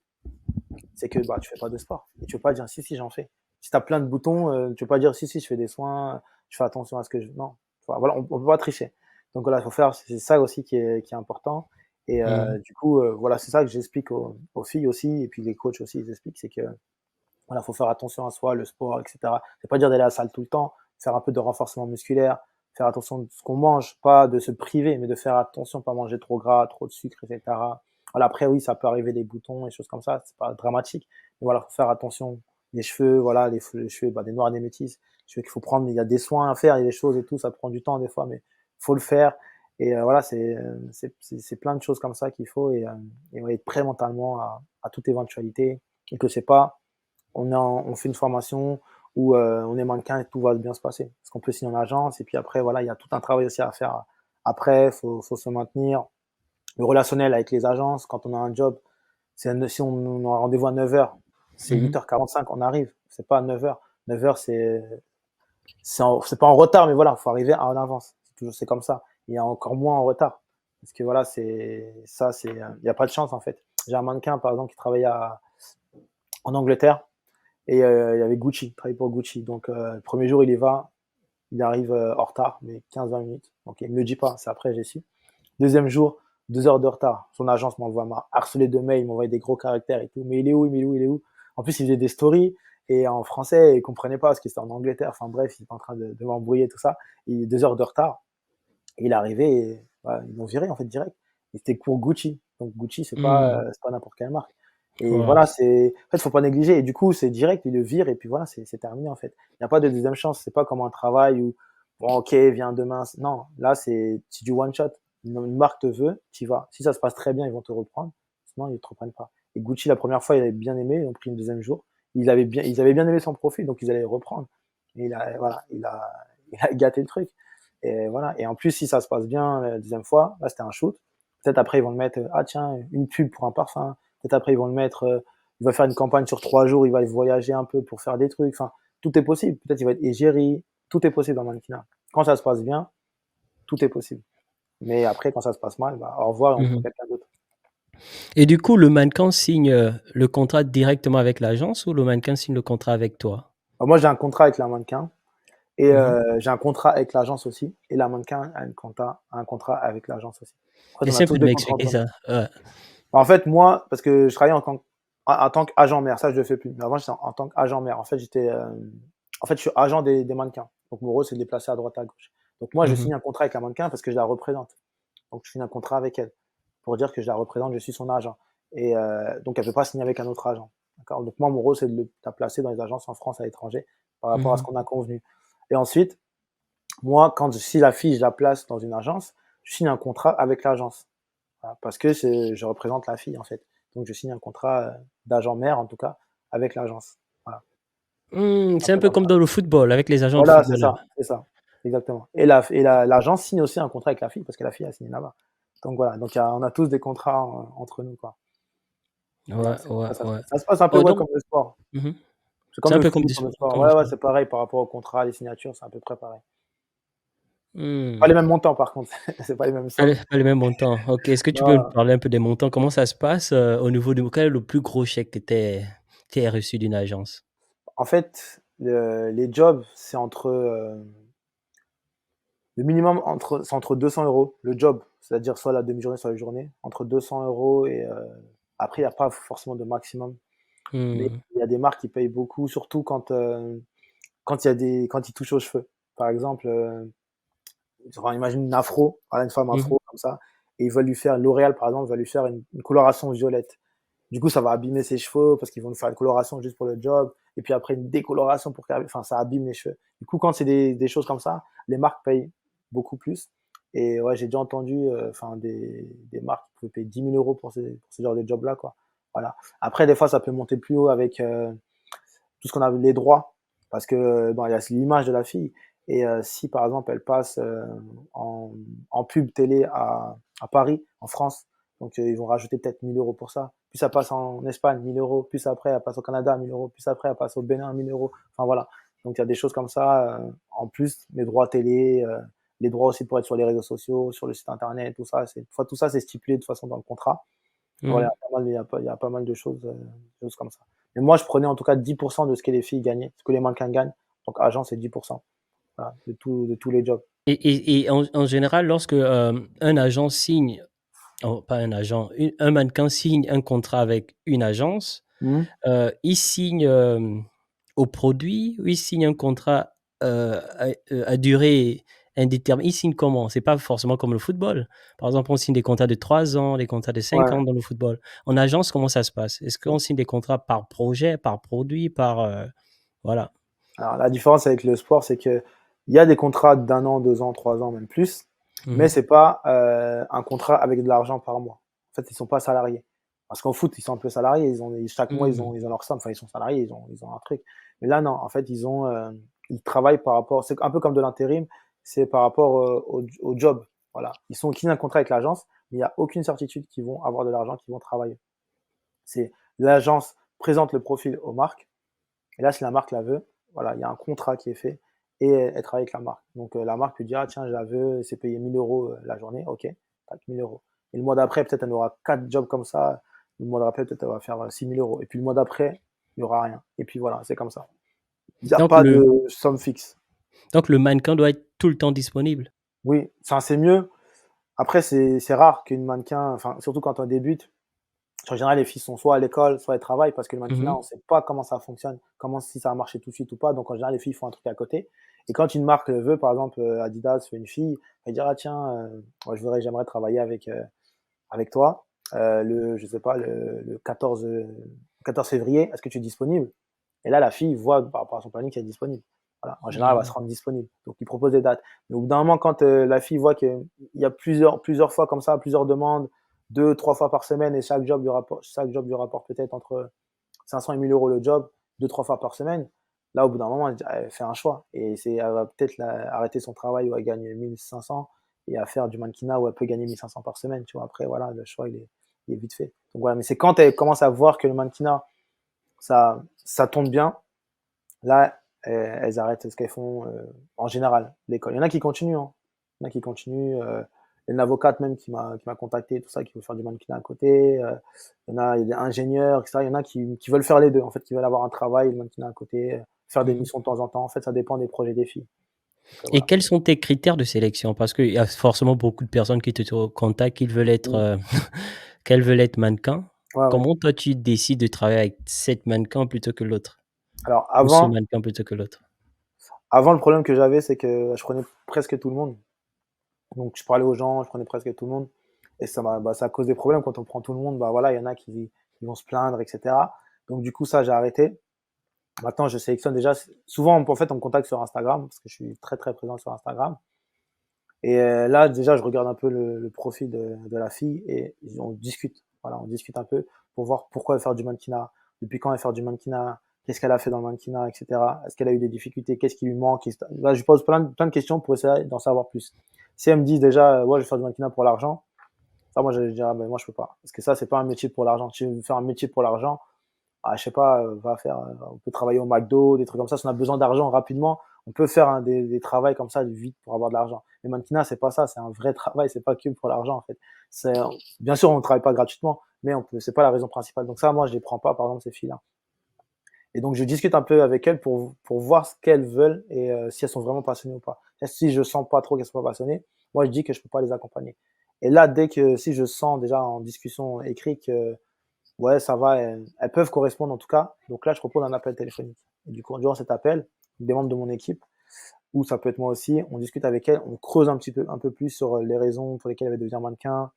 S1: c'est que bah, tu fais pas de sport. Et tu peux pas dire si, si, j'en fais. Si tu as plein de boutons, tu peux pas dire si, si, je fais des soins, je fais attention à ce que je. Non. Enfin, voilà, on peut pas tricher. Donc voilà, il faut faire, c'est ça aussi qui est important. Et
S2: Mmh.
S1: du coup, voilà, c'est ça que j'explique aux filles aussi, et puis les coachs aussi, ils expliquent, c'est que voilà, faut faire attention à soi, le sport, etc. C'est pas dire d'aller à la salle tout le temps, faire un peu de renforcement musculaire, faire attention de ce qu'on mange, pas de se priver, mais de faire attention, pas manger trop gras, trop de sucre, etc. Voilà, après, oui, ça peut arriver des boutons et choses comme ça, c'est pas dramatique. Mais voilà, faut faire attention. Les cheveux, voilà, les cheveux, bah, des noirs, des métis, cheveux qu'il faut prendre, il y a des soins à faire, il y a des choses et tout, ça prend du temps des fois, mais faut le faire. Et voilà, c'est plein de choses comme ça qu'il faut, et ouais, être prêt mentalement à toute éventualité, et que c'est pas on fait une formation où on est mannequin et tout va bien se passer. Parce qu'on peut signer en agence, et puis après, voilà, il y a tout un travail aussi à faire Après, faut se maintenir. Le relationnel avec les agences, quand on a un job, si on a un rendez-vous à 9h, c'est
S2: Mhm.
S1: 8h45, on arrive. C'est pas à 9h. 9h, c'est pas en retard, mais voilà, faut arriver en avance. C'est comme ça. Il y a encore moins en retard. Parce que voilà, il n'y a pas de chance en fait. J'ai un mannequin par exemple qui travaille en Angleterre et il y avait Gucci, il travaille pour Gucci. Donc le premier jour il y va, il arrive en retard, mais 15-20 minutes. Donc il me le dit pas, c'est après j'ai su. Deuxième jour, 2 heures de retard. Son agence m'a harcelé de mails, il m'envoyait des gros caractères et tout. Mais il est où, il est où, il est où? En plus, il faisait des stories et en français, il comprenait pas parce qu'il était en Angleterre. Enfin bref, il était en train de m'embrouiller, tout ça. Et 2 heures de retard. Et il est arrivé et voilà, ils l'ont viré en fait direct. Et c'était pour Gucci. Donc Gucci,
S2: Hmm.
S1: c'est pas n'importe quelle marque. Et
S2: Ouais.
S1: voilà, en fait, faut pas négliger. Et du coup, c'est direct, il le vire et puis voilà, c'est terminé en fait. Il n'y a pas de deuxième chance. C'est pas comme un travail où, bon, ok, viens demain. Non, là, c'est du one shot. Une marque te veut, tu vas. Si ça se passe très bien, ils vont te reprendre. Sinon, ils te reprennent pas. Et Gucci, la première fois, il avait bien aimé. Ils ont pris une deuxième jour. Ils avaient bien aimé son profil, donc ils allaient le reprendre. Et voilà, il a gâté le truc. Et voilà. Et en plus, si ça se passe bien la deuxième fois, là, c'était un shoot. Peut-être après, ils vont le mettre, ah tiens, une pub pour un parfum. Peut-être après, ils vont le mettre, il va faire une campagne sur 3 jours, il va voyager un peu pour faire des trucs. Enfin, tout est possible. Peut-être il va être égérie. Tout est possible dans le mannequinat. Quand ça se passe bien, tout est possible. Mais après, quand ça se passe mal, bah, au revoir et on trouve
S2: Mhm.
S1: quelqu'un d'autre.
S2: Et du coup, le mannequin signe le contrat directement avec l'agence ou le mannequin signe le contrat avec toi?
S1: Alors, moi, j'ai un contrat avec la mannequin et
S2: Mhm.
S1: j'ai un contrat avec l'agence aussi. Et la mannequin a un contrat avec l'agence aussi. En fait, on a
S2: Essaie un
S1: tous
S2: peu de
S1: des contrats
S2: m'expliquer
S1: entre nous.
S2: ça. Ouais.
S1: En fait, moi, parce que je travaillais en tant qu'agent maire, ça je le fais plus. Mais avant, j'étais en tant qu'agent maire. En fait, je suis agent des mannequins. Donc mon rôle, c'est de les placer à droite à gauche. Donc moi, je
S2: Mhm.
S1: signe un contrat avec la mannequin parce que je la représente. Donc je signe un contrat avec elle pour dire que je la représente, je suis son agent. Et donc elle ne peut pas signer avec un autre agent. D'accord. Donc moi, mon rôle, c'est de la placer dans les agences en France, à l'étranger, par rapport à ce
S2: Mhm.
S1: qu'on a convenu. Et ensuite, moi, si la fille, je la place dans une agence, je signe un contrat avec l'agence. Voilà, parce que je représente la fille en fait. Donc je signe un contrat d'agent mère en tout cas avec l'agence. Voilà,
S2: Hmm,
S1: un
S2: c'est un
S1: peu
S2: peu
S1: comme
S2: comme
S1: ça.
S2: dans le football avec les agents de
S1: Voilà,
S2: footballeurs.
S1: c'est ça, exactement. L'agence signe aussi un contrat avec la fille parce que la fille a signé là-bas. Donc voilà, donc on a tous des contrats entre nous quoi. Voilà,
S2: Ouais,
S1: c'est comme
S2: ouais,
S1: ça ça se
S2: ouais.
S1: passe. Ça se passe un peu
S2: Oh,
S1: ouais,
S2: donc,
S1: comme le sport.
S2: mhm.
S1: C'est
S2: C'est
S1: comme
S2: un
S1: le
S2: peu comme
S1: foot,
S2: du
S1: comme le
S2: sport,
S1: sport.
S2: comme le
S1: Ouais, ouais,
S2: sport.
S1: c'est pareil par rapport aux contrats, les signatures, c'est à peu près pareil. Pas
S2: Hmm.
S1: les mêmes montants par contre, c'est pas les mêmes sommes.
S2: Pas les mêmes montants. Ok, est-ce que tu peux me
S1: Non,
S2: parler un peu des montants? Comment ça se passe au niveau de quel est le plus gros chèque que tu as reçu d'une agence?
S1: en fait, les jobs, le minimum c'est entre 200 € le job, c'est-à-dire soit la demi-journée, soit la journée, entre 200 € et après il y a pas forcément de maximum, mais
S2: Hmm.
S1: il y a des marques qui payent beaucoup, surtout quand ils touchent aux cheveux. Par exemple, enfin, imagine une afro, voilà une femme
S2: Mhm.
S1: afro comme ça et ils veulent lui faire L'Oréal par exemple va lui faire une coloration violette. Du coup, ça va abîmer ses cheveux parce qu'ils vont lui faire une coloration juste pour le job et puis après une décoloration enfin ça abîme les cheveux. Du coup, quand c'est des choses comme ça, les marques payent beaucoup plus et ouais, j'ai déjà entendu, enfin des marques qui pouvaient payer 10 000 € pour ce genre de job-là, quoi. Voilà. Après des fois, ça peut monter plus haut avec, tout ce qu'on a les droits parce que, bon, il y a l'image de la fille et si par exemple elle passe, en pub télé à Paris, en France, donc ils vont rajouter peut-être 1 000 € pour ça. Puis ça passe en Espagne, 1 000 €, puis après elle passe au Canada, 1 000 €, puis après elle passe au Bénin, 1 000 €. Enfin voilà, donc il y a des choses comme ça, en plus les droits télé, les droits aussi pour être sur les réseaux sociaux, sur le site internet, tout ça, tout ça c'est stipulé de toute façon dans le contrat. Voilà,
S2: Mhm.
S1: il y a pas mal de choses comme ça. Mais moi, je prenais en tout cas 10 de ce que les filles gagnaient, ce que les mannequins gagnent. Donc agent, c'est 10, voilà, de tous les jobs.
S2: Et en général, lorsque un agent signe, oh, pas un agent, un mannequin signe un contrat avec une agence,
S1: Mmh.
S2: il signe au produit ou il signe un contrat à durée indéterminée? Il signe comment? C'est pas forcément comme le football. Par exemple, on signe des contrats de 3 ans, des contrats de 5
S1: Ouais.
S2: ans dans le football. En agence, comment ça se passe? Est-ce qu'on signe des contrats par projet, par produit, par, voilà?
S1: Alors la différence avec le sport, c'est qu'il y a des contrats d'1 an, 2 ans, 3 ans, même plus, mais
S2: Mmh.
S1: c'est pas, un contrat avec de l'argent par mois. En fait, ils sont pas salariés. Parce qu'en foot, ils sont un peu salariés, chaque mois,
S2: Mmh.
S1: ils ont leur somme, enfin, ils sont salariés, ils ont un truc. Mais là, non, en fait, ils travaillent par rapport c'est un peu comme de l'intérim, c'est par rapport, au job. Voilà. Ils sont signent un contrat avec l'agence, mais il n'y a aucune certitude qu'ils vont avoir de l'argent, qu'ils vont travailler. C'est l'agence présente le profil aux marques, et là, si la marque la veut, voilà, il y a un contrat qui est fait et elle travaille avec la marque. Donc, la marque peut dire, ah, tiens, je la veux, c'est payé 1000 euros la journée, ok, tac, 1000 euros. Et le mois d'après, peut-être, elle aura 4 jobs comme ça. Le mois d'après, peut-être, elle va faire 6000 euros. Et puis, le mois d'après, il n'y aura rien. Et puis, voilà, c'est comme ça. Il n'y a
S2: Donc
S1: pas
S2: le,
S1: de somme fixe.
S2: donc le mannequin doit être tout le temps disponible.
S1: Oui, enfin, c'est mieux. Après, c'est rare qu'une mannequin, enfin, surtout quand on débute, en général, les filles sont soit à l'école, soit elles travaillent parce que le mannequinat,
S2: Mhm.
S1: on ne sait pas comment ça fonctionne, comment si ça va marcher tout de suite ou pas. Donc, en général, les filles font un truc à côté. Et quand une marque veut, par exemple, Adidas veut une fille, elle dit, ah tiens, moi, j'aimerais travailler avec toi je sais pas, le 14 février, est-ce que tu es disponible? Et là, la fille voit par rapport à son planning qu'elle est disponible. Voilà. En général, elle va se
S2: Mhm.
S1: rendre disponible. Donc, il propose des dates. Mais au bout d'un moment, quand la fille voit qu'il y a plusieurs fois comme ça, plusieurs demandes, 2, 3 fois par semaine, et chaque job lui rapporte peut-être entre 500 et 1000 euros le job, 2, 3 fois par semaine, là, au bout d'un moment, elle fait un choix. Et elle va peut-être arrêter son travail où elle gagne 1500 et à faire du mannequinat où elle peut gagner 1500 par semaine. Tu vois, après, voilà, le choix, il est vite fait. Donc voilà, mais c'est quand elle commence à voir que le mannequinat, ça tombe bien, là, elles arrêtent ce qu'elles font en général, l'école. Il y en a qui continuent, hein. Il y en a qui continuent. Il y a une avocate même qui m'a contacté, tout ça, qui veut faire du mannequinat à côté. Il y a des ingénieurs, etc. Il y en a qui veulent faire les deux, en fait, qui veulent avoir un travail, le mannequinat à côté, faire des
S2: Mhm.
S1: missions de temps en temps. En fait, ça dépend des projets des filles. Donc,
S2: Et
S1: voilà.
S2: quels sont tes critères de sélection? Parce qu'il y a forcément beaucoup de personnes qui te contactent, qui veulent être,
S1: Mm.
S2: qu'elles veulent être mannequins.
S1: Ouais, ouais.
S2: Comment toi tu décides de travailler avec cette mannequin plutôt que l'autre?
S1: Alors,
S2: Ou ce
S1: avant,
S2: mannequin plutôt que l'autre?
S1: avant, le problème que j'avais, c'est que je prenais presque tout le monde. Donc, je parlais aux gens, je prenais presque tout le monde. Et ça cause des problèmes quand on prend tout le monde. Bah voilà, il y en a qui vont se plaindre, etc. Donc, du coup, ça, j'ai arrêté. Maintenant, je sélectionne déjà. Souvent, en fait, on me contacte sur Instagram parce que je suis très, très présent sur Instagram. Et là, déjà, je regarde un peu le profil de la fille et on discute. Voilà, on discute un peu pour voir pourquoi elle veut faire du mannequinat, depuis quand elle veut faire du mannequinat, qu'est-ce qu'elle a fait dans le mannequinat, etc. Est-ce qu'elle a eu des difficultés, qu'est-ce qui lui manque. Là, je pose plein de questions pour essayer d'en savoir plus. Si elle me dit déjà, ouais, je vais faire du mannequinat pour l'argent, ça, moi, je dirais, ah, ben, moi, je peux pas. Parce que ça, c'est pas un métier pour l'argent. Si tu veux faire un métier pour l'argent, ah, je sais pas, on peut travailler au McDo, des trucs comme ça. Si on a besoin d'argent rapidement, on peut faire des travails comme ça vite pour avoir de l'argent. Le mannequinat, c'est pas ça, c'est un vrai travail, c'est pas que pour l'argent en fait. C'est, bien sûr, on ne travaille pas gratuitement, mais c'est pas la raison principale. Donc ça, moi, je les prends pas, par exemple, ces filles-là. Et donc, je discute un peu avec elles pour voir ce qu'elles veulent et si elles sont vraiment passionnées ou pas. Et si je sens pas trop qu'elles sont pas passionnées, moi, je dis que je peux pas les accompagner. Et là, si je sens déjà en discussion écrite que ouais, ça va, elles peuvent correspondre en tout cas. Donc là, je propose un appel téléphonique. Et du coup, durant cet appel, des membres de mon équipe, ou ça peut être moi aussi, on discute avec elles, on creuse un peu plus sur les raisons pour lesquelles elle veut devenir mannequin,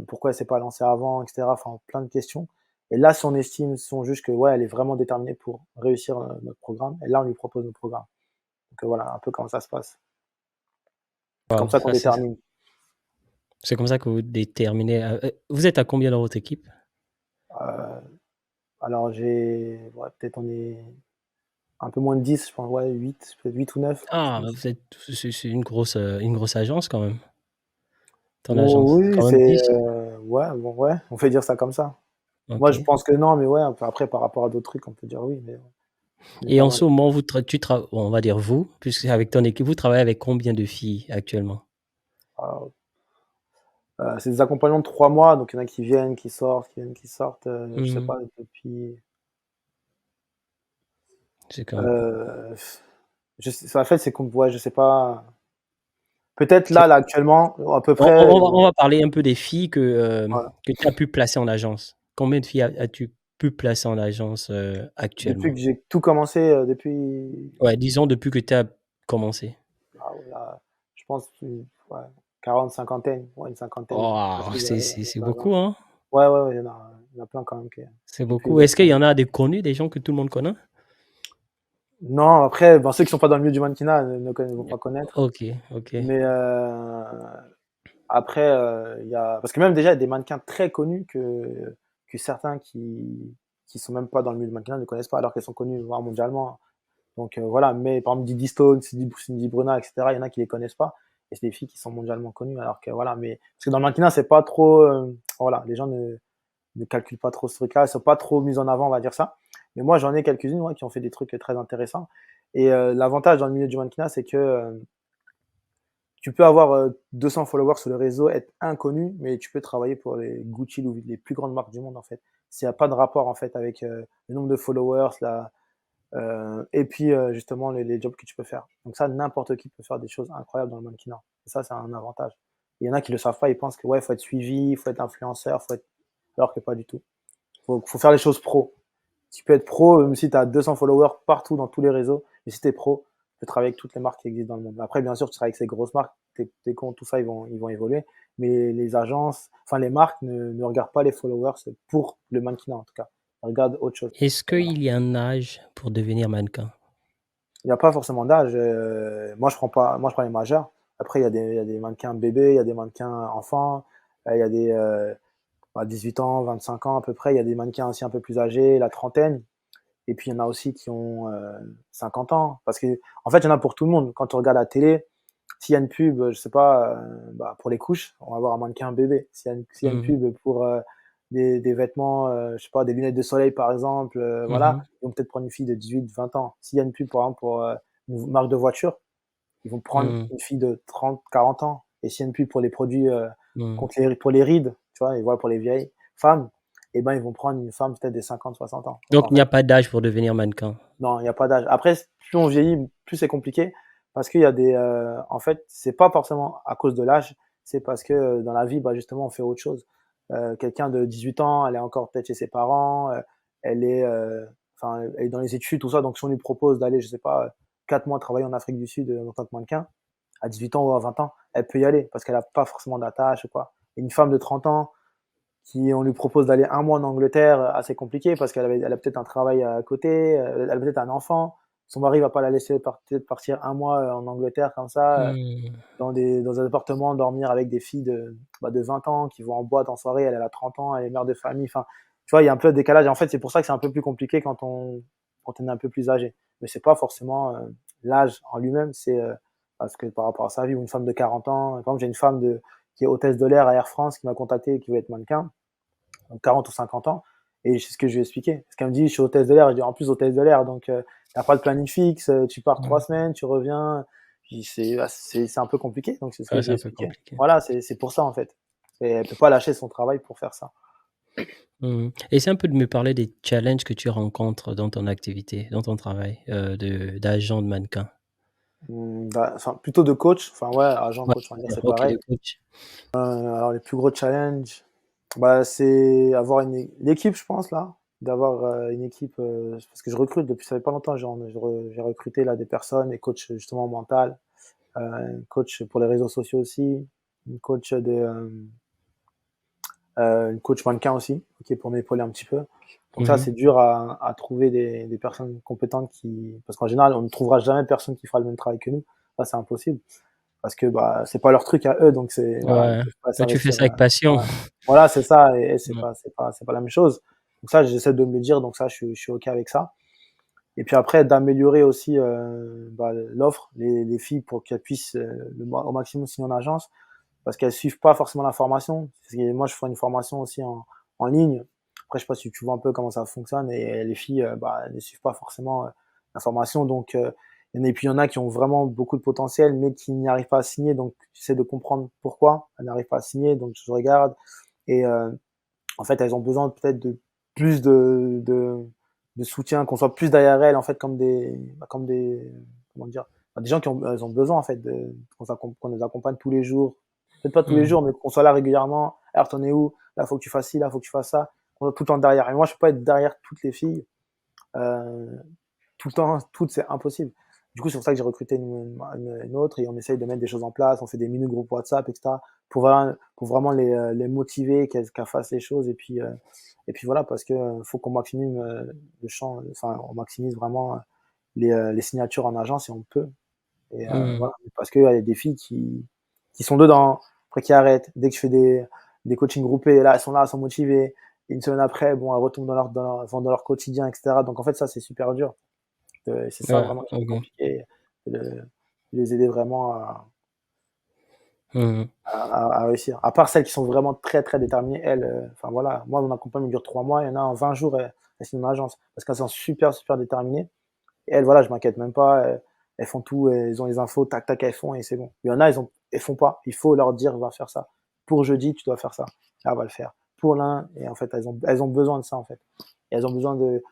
S1: pourquoi elle s'est pas lancée avant, etc. Enfin, plein de questions. Et là, si on juge que ouais, elle est vraiment déterminée pour réussir notre programme, et là, on lui propose notre programme. Donc voilà, un peu comment ça se passe. C'est comme
S2: Waouh,
S1: ça qu'on
S2: ça
S1: détermine.
S2: c'est comme ça que vous déterminez. Vous êtes à combien dans votre équipe?
S1: Euh, alors ouais, peut-être on est un peu moins de 10, je pense, ouais, 8, peut-être 8 ou 9, je
S2: Ah,
S1: pense.
S2: vous êtes, c'est une grosse agence quand même, ton
S1: Oh,
S2: agence.
S1: oui,
S2: Quand même 10.
S1: ouais, bon, ouais, on fait dire ça comme ça. Moi, je
S2: OK.
S1: pense que non, mais ouais, après, par rapport à d'autres trucs, on peut dire oui, mais on est
S2: Et
S1: pas
S2: en
S1: mal.
S2: ce moment, on va dire vous, puisque c'est avec ton équipe, vous travaillez avec combien de filles actuellement?
S1: Ah, c'est des accompagnements de 3 mois, donc il y en a qui viennent, qui sortent, qui viennent, qui sortent. Je sais
S2: Mmh.
S1: pas, depuis.
S2: C'est quand
S1: Euh, en fait, ouais, je sais pas. Peut-être
S2: c'est
S1: là, actuellement, à peu
S2: on
S1: près.
S2: on va parler un peu des filles
S1: Voilà.
S2: que tu as pu placer en agence. Combien de filles as-tu pu placer en agence,
S1: Depuis
S2: actuellement?
S1: que j'ai tout commencé, depuis.
S2: Ouais, disons depuis que tu as commencé.
S1: Ah, voilà, je pense, ouais, 40, cinquantaine, ouais, une cinquantaine de
S2: Waouh,
S1: filles
S2: c'est
S1: dans l'agence.
S2: beaucoup, hein?
S1: Ouais, ouais, ouais, il y en a plein quand même
S2: C'est
S1: depuis
S2: beaucoup. Est-ce qu'il y
S1: exactement.
S2: en a des connus, des gens que tout le monde connaît?
S1: Non, après, ben, ceux qui sont pas dans le milieu du mannequinat ne vont pas connaître.
S2: OK, OK.
S1: Mais après, parce que même déjà, il y a des mannequins très connus que certains qui sont même pas dans le milieu du mannequinat ne connaissent pas, alors qu'elles sont connues voire mondialement. Donc voilà, mais par exemple Didi Stone, Cindy Bruna, etc., il y en a qui les connaissent pas. et c'est des filles qui sont mondialement connues. Alors que voilà, mais parce que dans le mannequinat, c'est pas trop, voilà, les gens ne calculent pas trop ce truc-là, elles sont pas trop mises en avant, on va dire ça. Mais moi, j'en ai quelques-unes, ouais, qui ont fait des trucs très intéressants. Et l'avantage dans le milieu du mannequinat, c'est que tu peux avoir 200 followers sur le réseau, être inconnu, mais tu peux travailler pour les Gucci, Louis, les plus grandes marques du monde en fait. Il n'y a pas de rapport en fait avec le nombre de followers, et puis justement les jobs que tu peux faire. Donc ça, n'importe qui peut faire des choses incroyables dans le mannequinat. Et ça, c'est un avantage. Il y en a qui le savent pas, ils pensent que ouais, faut être suivi, faut être influenceur, alors que pas du tout. Faut faire les choses pro. Tu peux être pro, même si tu as 200 followers partout dans tous les réseaux, mais si tu es pro, tu peux travailler avec toutes les marques qui existent dans le monde. Après, bien sûr, tu travailles avec ces grosses marques, tes comptes, tout ça, ils vont évoluer. Mais les agences, enfin les marques ne regardent pas les followers pour le mannequinat en tout cas. Elles regardent autre chose.
S2: Est-ce
S1: Et voilà.
S2: qu'il y a un âge pour devenir mannequin?
S1: Il n'y a pas forcément d'âge. Moi, je prends les majeurs. Après, il y a des mannequins bébés, il y a des mannequins enfants, il y a des 18 ans, 25 ans à peu près. Il y a des mannequins aussi un peu plus âgés, la trentaine. Et puis, il y en a aussi qui ont 50 ans. Parce que, en fait, il y en a pour tout le monde. Quand on regarde la télé, s'il y a une pub, je sais pas, pour les couches, on va avoir un mannequin bébé. S'il y a une
S2: Mhm,
S1: pub pour des vêtements, je sais pas, des lunettes de soleil, par exemple, voilà,
S2: mhm,
S1: ils vont peut-être prendre une fille de 18, 20 ans. S'il y a une pub, par exemple, pour une marque de voiture, ils vont prendre
S2: mhm,
S1: une fille de 30, 40 ans. Et s'il y a une pub pour les produits
S2: mhm.
S1: pour les rides, tu vois, et voilà, pour les vieilles femmes, eh ben, ils vont prendre une femme peut-être des 50, 60 ans. Donc,
S2: Donc,
S1: en
S2: il n'y a
S1: fait,
S2: pas d'âge pour devenir mannequin.
S1: non, il n'y a pas d'âge. Après, plus on vieillit, plus c'est compliqué parce qu'il y a en fait, c'est pas forcément à cause de l'âge, c'est parce que dans la vie, bah, justement, on fait autre chose. Quelqu'un de 18 ans, elle est encore peut-être chez ses parents, elle est, enfin, elle est dans les études, tout ça. Donc, si on lui propose d'aller, je sais pas, 4 mois travailler en Afrique du Sud en tant que mannequin, à 18 ans ou à 20 ans, elle peut y aller parce qu'elle a pas forcément d'attache ou quoi. Une femme de 30 ans, qui on lui propose d'aller un mois en Angleterre, assez compliqué parce elle a peut-être un travail à côté, elle a peut-être un enfant. Son mari va pas la laisser peut-être partir un mois en Angleterre comme ça,
S2: Mhm,
S1: dans un appartement, dormir avec des filles de 20 ans qui vont en boîte en soirée. Elle a 30 ans, elle est mère de famille. Enfin, tu vois, il y a un peu de décalage. Et en fait, c'est pour ça que c'est un peu plus compliqué quand on est un peu plus âgé. Mais c'est pas forcément l'âge en lui-même, c'est parce que par rapport à sa vie, ou une femme de 40 ans. Par exemple, j'ai une femme qui est hôtesse de l'air à Air France qui m'a contacté et qui veut être mannequin, donc 40 ou 50 ans. Et c'est ce que je lui ai expliqué. Parce qu'elle me dit, je suis hôtesse de l'air. Je dis, en plus, hôtesse de l'air, donc t'as pas de planning fixe, tu pars 3 semaines, tu reviens. C'est un peu compliqué. Donc c'est ce que
S2: ouais,
S1: je
S2: c'est
S1: lui ai
S2: un peu
S1: expliqué.
S2: compliqué.
S1: Voilà, c'est pour ça en fait. Et elle peut pas lâcher son travail pour faire ça.
S2: Mhm. Essaie un peu de me parler des challenges que tu rencontres dans ton activité, dans ton travail d'agent de mannequin.
S1: Enfin, plutôt de coach. Enfin, ouais, agent,
S2: Ouais,
S1: coach, on va dire, c'est
S2: ok,
S1: pareil.
S2: le coach.
S1: Alors, les plus gros challenges, bah, c'est avoir une équipe, je pense, là. D'avoir une équipe, parce que je recrute depuis ça fait pas longtemps. J'ai recruté là des personnes, des coachs justement mental, coach pour les réseaux sociaux aussi, une coach une coach mannequin aussi, ok, pour m'épauler un petit peu. Donc ça,
S2: Mhm,
S1: c'est dur à trouver des personnes compétentes parce qu'en général, on ne trouvera jamais personne qui fera le même travail que nous. Ça, c'est impossible parce que bah c'est pas leur truc à eux, donc c'est voilà, ils
S2: ouais.
S1: peuvent pas
S2: Toi, tu fais
S1: s'investir.
S2: ça avec passion.
S1: Ouais. Voilà, c'est ça, et
S2: Ouais.
S1: c'est pas la même chose. Donc ça, j'essaie de me le dire, donc ça, je suis ok avec ça. Et puis après, d'améliorer aussi bah, l'offre, les filles pour qu'elles puissent au maximum signer en agence parce qu'elles suivent pas forcément la formation. Parce que moi, je fais une formation aussi en ligne. Après, je sais pas si tu vois un peu comment ça fonctionne et les filles, bah, elles ne suivent pas forcément la formation. Donc, et puis il y en a qui ont vraiment beaucoup de potentiel, mais qui n'y arrivent pas à signer. Donc, j'essaie de comprendre pourquoi elles n'arrivent pas à signer. Donc, je regarde et en fait, elles ont besoin peut-être de plus de soutien, qu'on soit plus derrière elles, en fait, comme des, comment dire, des gens elles ont besoin, en fait, qu'on les accompagne tous les jours. Peut-être pas tous les
S2: Mhm.
S1: jours, mais qu'on soit là régulièrement. Alors, t'en es où? Là, faut que tu fasses ci, là, faut que tu fasses ça. Qu'on soit tout le temps derrière. Et moi, je peux pas être derrière toutes les filles, euh, tout le temps, toutes, c'est impossible. Du coup, c'est pour ça que j'ai recruté une autre et on essaye de mettre des choses en place. On fait des mini-groupes WhatsApp, etc. Pour vraiment les motiver, qu'elles fassent les choses. Et puis voilà, parce que faut qu'on maximise le champ, enfin, on maximise vraiment les signatures en agence si on peut. Et
S2: Mhm.
S1: voilà, parce qu'il y a des filles qui sont dedans, après qui arrêtent. Dès que je fais des coachings groupés, là, elles sont motivées. Et une semaine après, bon, elles retombent dans leur quotidien, etc. Donc en fait, ça, c'est super dur. C'est ça
S2: Ouais,
S1: vraiment qui est
S2: ok.
S1: compliqué, de les aider vraiment
S2: Mmh.
S1: à réussir. À part celles qui sont vraiment très, très déterminées, elles, enfin voilà, moi, mon accompagnement dure 3 mois, il y en a en 20 jours, elles signent en agence parce qu'elles sont super, super déterminées et elles, voilà, je m'inquiète même pas, elles font tout, elles ont les infos, tac, tac, elles font et c'est bon. Il y en a, elles font pas. Il faut leur dire: «Va faire ça. Pour jeudi, tu dois faire ça». Là, elle va le faire. Pour l'un et en fait, elles ont besoin de ça, en fait. Et elles ont besoin de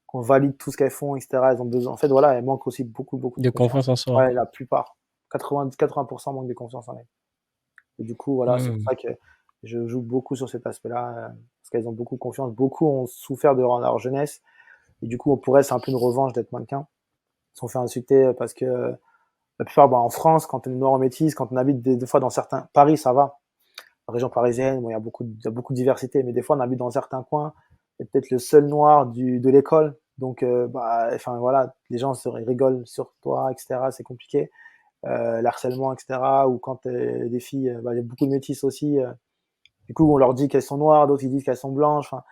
S1: qu'on valide tout ce qu'elles font et cetera. Elles ont besoin en fait, voilà, elles manquent aussi beaucoup, beaucoup de
S2: De
S1: confiance.
S2: confiance en soi.
S1: Ouais, la plupart. 80 manquent de confiance en elles. Et du coup, voilà, c'est pour
S2: Mmh.
S1: ça que je joue beaucoup sur cet aspect-là, parce qu'elles ont beaucoup confiance. Beaucoup ont souffert durant leur jeunesse et du coup, pour elles, c'est un peu une revanche d'être mannequin. Ils se sont fait insulter parce que, la plupart, bah, en France, quand on est noir ou métisse, quand on habite des fois dans certains Paris, ça va. La région parisienne, bon, il y a beaucoup de diversité, mais des fois, on habite dans certains coins, tu peut-être le seul noir de l'école, donc bah, enfin, voilà, les gens rigolent sur toi et cetera, c'est compliqué. L'harcèlement et cetera ou quand, des filles, bah, il y a beaucoup de métisses aussi, du coup, on leur dit qu'elles sont noires, d'autres ils disent qu'elles sont blanches. Enfin,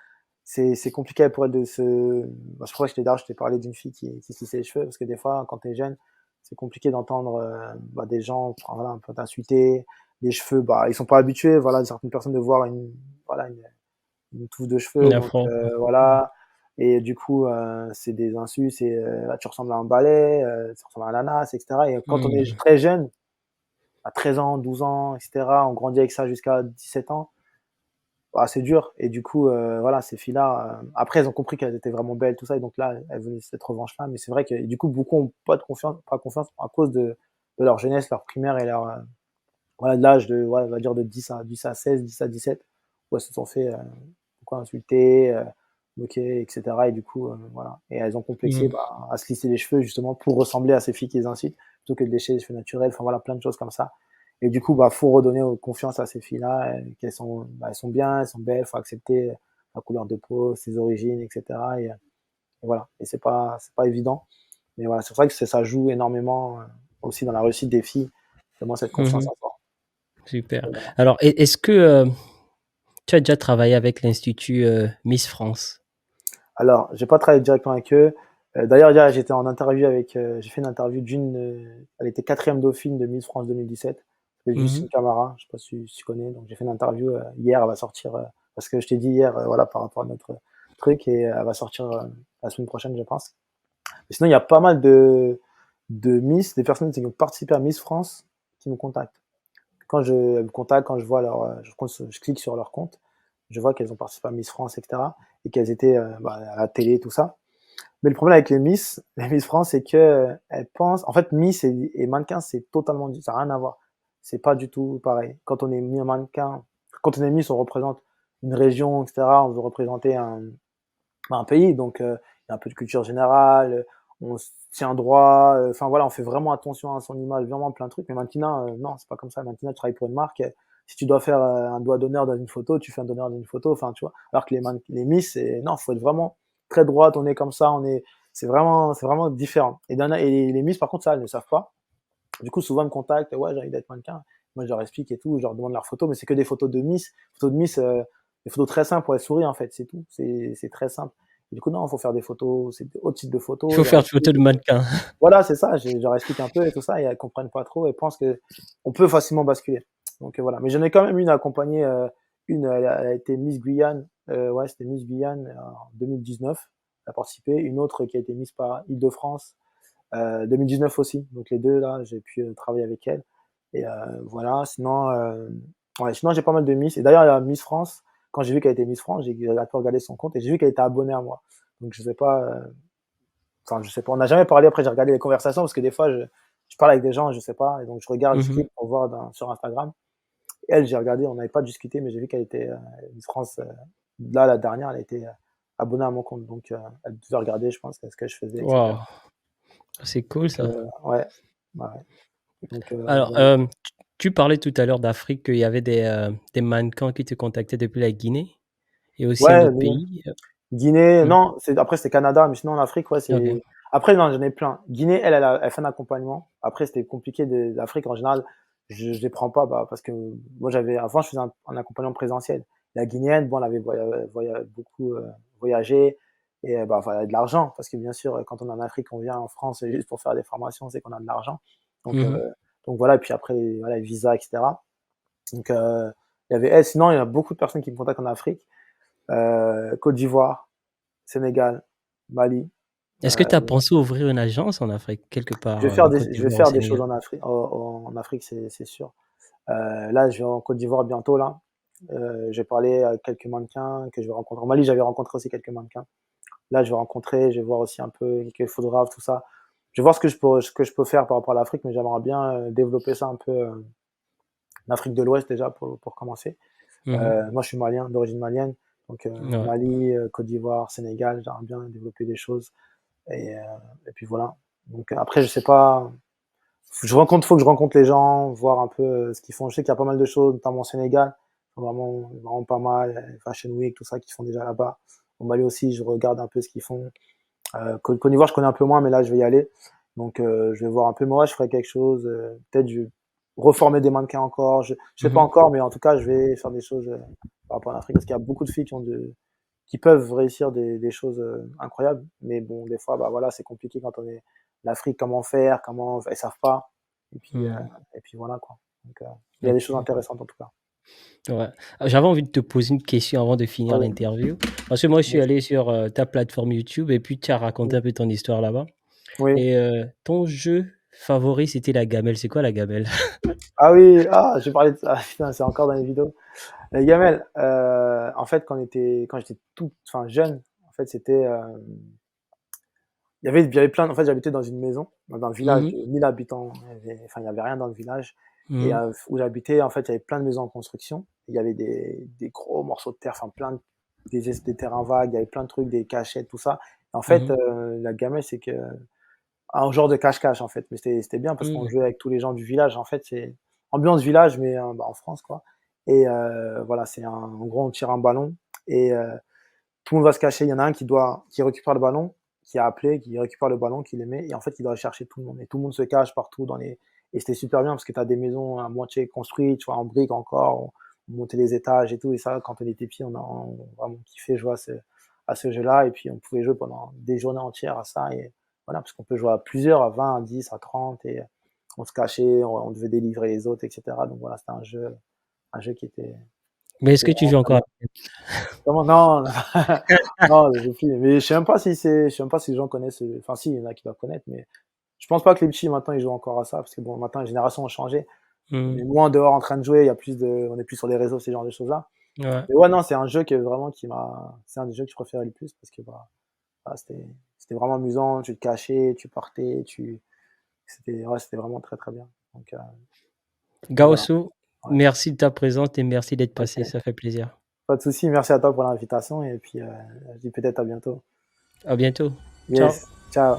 S1: c'est compliqué pour elles de se. Bah, je crois que je t'ai parlé d'une fille qui se lissait les cheveux parce que des fois, quand tu es jeune, c'est compliqué d'entendre bah, des gens enfin, voilà, un peu t'insulter. Les cheveux, bah, ils sont pas habitués, voilà, certaines personnes de voir voilà, une touffe de cheveux,
S2: Une
S1: donc
S2: afro. Mmh.
S1: voilà. Et du coup, c'est des insultes, c'est ah, tu ressembles à un balai, tu ressembles à un ananas, etc. Et quand on est
S2: Mmh.
S1: très jeune, à 13 ans, 12 ans, etc., on grandit avec ça jusqu'à 17 ans, bah, c'est dur. Et du coup, voilà, ces filles-là, après, elles ont compris qu'elles étaient vraiment belles, tout ça, et donc là, elles venaient cette revanche-là. Mais c'est vrai que, du coup, beaucoup ont pas confiance à cause de leur jeunesse, leur primaire et leur, voilà, de l'âge de, ouais, on va dire de 10 à 16, 10 à 17, où elles se sont fait beaucoup insulter, moquer, etc. Et du coup, voilà. Et elles ont complexé
S2: Mmh.
S1: bah, à se lisser les cheveux justement pour ressembler à ces filles qui les incitent, plutôt que de lécher les cheveux naturels. Enfin voilà, plein de choses comme ça. Et du coup, bah, faut redonner confiance à ces filles-là, qu'elles sont, bah, elles sont bien, elles sont belles, faut accepter la couleur de peau, ses origines, etc. Et voilà. Et c'est pas évident. Mais voilà, c'est vrai que ça joue énormément aussi dans la réussite des filles, vraiment cette confiance
S2: Mmh.
S1: en soi.
S2: Super.
S1: Et voilà.
S2: Alors, est-ce que, tu as déjà travaillé avec l'institut, Miss France?
S1: Alors, j'ai pas travaillé directement avec eux. D'ailleurs, hier, j'étais en interview avec, j'ai fait une interview elle était quatrième dauphine de Miss France 2017. C'est
S2: Mmh.
S1: Justine Camara, je sais pas si tu connais. Donc, j'ai fait une interview hier, elle va sortir, parce que je t'ai dit hier, voilà, par rapport à notre truc, et elle va sortir la semaine prochaine, je pense. Mais sinon, il y a pas mal de Miss, des personnes qui ont participé à Miss France qui me contactent. Elles me contactent, quand je vois je clique sur leur compte, je vois qu'elles ont participé à Miss France, etc. Et qu'elles étaient bah, à la télé, tout ça. Mais le problème avec les Miss France, c'est que elles pensent, en fait, Miss et mannequin, c'est totalement différent, ça n'a rien à voir. C'est pas du tout pareil. Mannequin, quand on est Miss, on représente une région, etc. On veut représenter un pays, donc il y a un peu de culture générale, on se tient droit, enfin voilà, on fait vraiment attention à son image, vraiment plein de trucs. Mais mannequinat, non, c'est pas comme ça. Mannequinat, tu travailles pour une marque. Si tu dois faire un doigt d'honneur dans une photo, tu fais un doigt d'honneur dans une photo, enfin tu vois. Alors que les Miss, non, faut être vraiment très droite, on est comme ça, c'est vraiment différent. Et les Miss, par contre, ça, elles ne savent pas. Du coup, souvent, ils me contactent, ouais, j'ai envie d'être mannequin. Moi, je leur explique et tout, je leur demande leurs photos, mais c'est que des photos de Miss. Photos de Miss, des photos très simples pour être souris, en fait, c'est tout. C'est très simple. Et du coup, non, il faut faire des photos, c'est autre type de
S2: Il
S1: photos.
S2: faut faire une photo de mannequin.
S1: Voilà, c'est ça, je leur explique un peu et tout ça, et elles comprennent pas trop et pensent que on peut facilement basculer. Donc voilà. Mais j'en ai quand même une accompagnée, elle a été Miss Guyane, ouais, c'était Miss Guyane en 2019. Elle a participé. Une autre qui a été Miss par Île-de-France 2019 aussi. Donc les deux là, j'ai pu travailler avec elles. Et voilà. Sinon, ouais, sinon j'ai pas mal de Miss. Et d'ailleurs, la Miss France, quand j'ai vu qu'elle était Miss France, j'ai un peu regardé son compte et j'ai vu qu'elle était abonnée à moi. Donc je sais pas, enfin je sais pas. On n'a jamais parlé. Après j'ai regardé les conversations parce que des fois je parle avec des gens, je sais pas, et donc je regarde, je
S2: Mmh.
S1: clique pour voir sur Instagram. Et elle, j'ai regardé, on n'avait pas discuté, mais j'ai vu qu'elle était Miss France. Là, la dernière, elle a été abonnée à mon compte, donc elle devait regarder, je pense, ce que je faisais, etc.
S2: Waouh! C'est cool
S1: Donc,
S2: ça.
S1: ouais, ouais. Donc,
S2: Alors,
S1: voilà.
S2: tu parlais tout à l'heure d'Afrique, qu'il y avait des mannequins qui te contactaient depuis la Guinée et aussi un
S1: Ouais,
S2: autre pays,
S1: Guinée,
S2: mmh,
S1: non, après c'était Canada, mais sinon en Afrique, ouais,
S2: OK.
S1: c'est. Après, non, j'en ai plein. Guinée, elle fait un accompagnement. Après, c'était compliqué l'Afrique en général. Je les prends pas, bah, parce que moi, avant, je faisais un accompagnement présentiel. La Guinéenne, bon, elle avait beaucoup voyagé et bah, enfin, elle a de l'argent, parce que bien sûr, quand on est en Afrique, on vient en France juste pour faire des formations, c'est qu'on a de l'argent. Donc,
S2: Mmh.
S1: donc voilà, et puis après, voilà, visa, etc. Donc, il y avait elle. Sinon, il y a beaucoup de personnes qui me contactent en Afrique. Côte d'Ivoire, Sénégal, Mali.
S2: Est-ce que tu as pensé ouvrir une agence en Afrique, quelque part, en Côte
S1: Je vais
S2: d'Ivoire, au
S1: faire des choses
S2: Sénégal?
S1: en Afrique, en Afrique, c'est sûr. Là, je vais en Côte d'Ivoire bientôt, là. J'ai parlé à quelques mannequins que je vais rencontrer. Au Mali, j'avais rencontré aussi quelques mannequins. Là, je vais rencontrer, je vais voir aussi un peu quelques photographes, tout ça. Je vais voir ce que je peux faire par rapport à l'Afrique, mais j'aimerais bien développer ça un peu en Afrique de l'Ouest déjà pour commencer.
S2: Mhm.
S1: Moi, je suis malien, d'origine malienne. Donc,
S2: Ouais.
S1: Mali, Côte d'Ivoire, Sénégal, j'aimerais bien développer des choses. Et, euh, et puis voilà. Donc, après, je sais pas. Faut que je rencontre les gens, voir un peu ce qu'ils font. Je sais qu'il y a pas mal de choses, notamment au Sénégal, vraiment pas mal, Fashion Week, tout ça, qu'ils font déjà là-bas. Au Mali aussi, je regarde un peu ce qu'ils font. Côte d'Ivoire, je connais un peu moins, mais là, je vais y aller. Donc, je vais voir un peu. Moi, je ferai quelque chose. Peut-être, je vais reformer des mannequins encore. Je sais pas
S2: Mhm.
S1: encore, mais en tout cas, je vais faire des choses par rapport à l'Afrique, parce qu'il y a beaucoup de filles qui peuvent réussir des choses incroyables. Mais bon, des fois, bah voilà, c'est compliqué quand on est l'Afrique, comment faire, comment elles savent pas. Et puis, euh,
S2: Mhm.
S1: et puis voilà quoi. Donc, il y a des choses
S2: Ok.
S1: intéressantes en tout cas.
S2: Ouais. J'avais envie de te poser une question avant de finir
S1: Oui,
S2: l'interview. Parce que moi, je suis
S1: vas-y.
S2: allé sur ta plateforme YouTube et puis tu as raconté
S1: Mm.
S2: un peu ton histoire là-bas.
S1: Oui.
S2: Et ton jeu favori, c'était la gamelle. C'est quoi la gamelle?
S1: Ah oui, j'ai parlé de ça. Putain, c'est encore dans les vidéos. Les gamelles, en fait, quand j'étais enfin jeune, en fait, il y avait plein. En fait, j'habitais dans une maison, dans un village
S2: Mhm.
S1: de 1000 habitants. Enfin, il y avait rien dans le village. Et
S2: Mhm.
S1: où j'habitais, en fait, il y avait plein de maisons en construction. Il y avait des gros morceaux de terre, enfin des terrains vagues. Il y avait plein de trucs, des cachettes, tout ça. En fait,
S2: Mhm.
S1: la gamelle, c'est que un genre de cache-cache en fait, mais c'était bien parce qu'on
S2: Mhm.
S1: jouait avec tous les gens du village. En fait, c'est ambiance village, mais bah, en France quoi. Et voilà, en gros, on tire un ballon et tout le monde va se cacher. Il y en a un qui récupère le ballon, qui a appelé, qui récupère le ballon, qui le met, et en fait, il doit chercher tout le monde. Et tout le monde se cache partout et c'était super bien parce que tu as des maisons à moitié construites, tu vois, en briques encore, on montait les étages et tout. Et ça, quand on était petit, on vraiment kiffé jouer à ce jeu-là. Et puis, on pouvait jouer pendant des journées entières à ça. Et voilà, parce qu'on peut jouer à plusieurs, à 20, à 10, à 30. Et on se cachait, on devait délivrer les autres, etc. Donc voilà, c'était un jeu
S2: Mais
S1: qui
S2: est-ce
S1: était
S2: que tu
S1: vraiment
S2: joues
S1: très
S2: encore?
S1: bien. Comment? Non, non, je joue plus. Mais je sais même pas si les gens connaissent. Enfin, si, il y en a qui doivent connaître, mais je pense pas que les petits maintenant ils jouent encore à ça, parce que bon, maintenant les générations ont changé. On
S2: Mhm.
S1: est moins dehors en train de jouer, on est plus sur les réseaux, ces genres de choses-là.
S2: Ouais.
S1: Mais ouais, non, c'est un jeu c'est un des jeux que je préférais le plus parce que bah, c'était vraiment amusant. Tu te cachais, tu partais, c'était vraiment très très bien. Donc voilà.
S2: Gaosu,
S1: Ouais.
S2: merci de ta présence et merci d'être passé.
S1: Ok.
S2: Ça fait plaisir.
S1: Pas de souci. Merci à toi pour l'invitation et puis je dis peut-être à bientôt.
S2: À bientôt. Ciao.
S1: Yes. Ciao.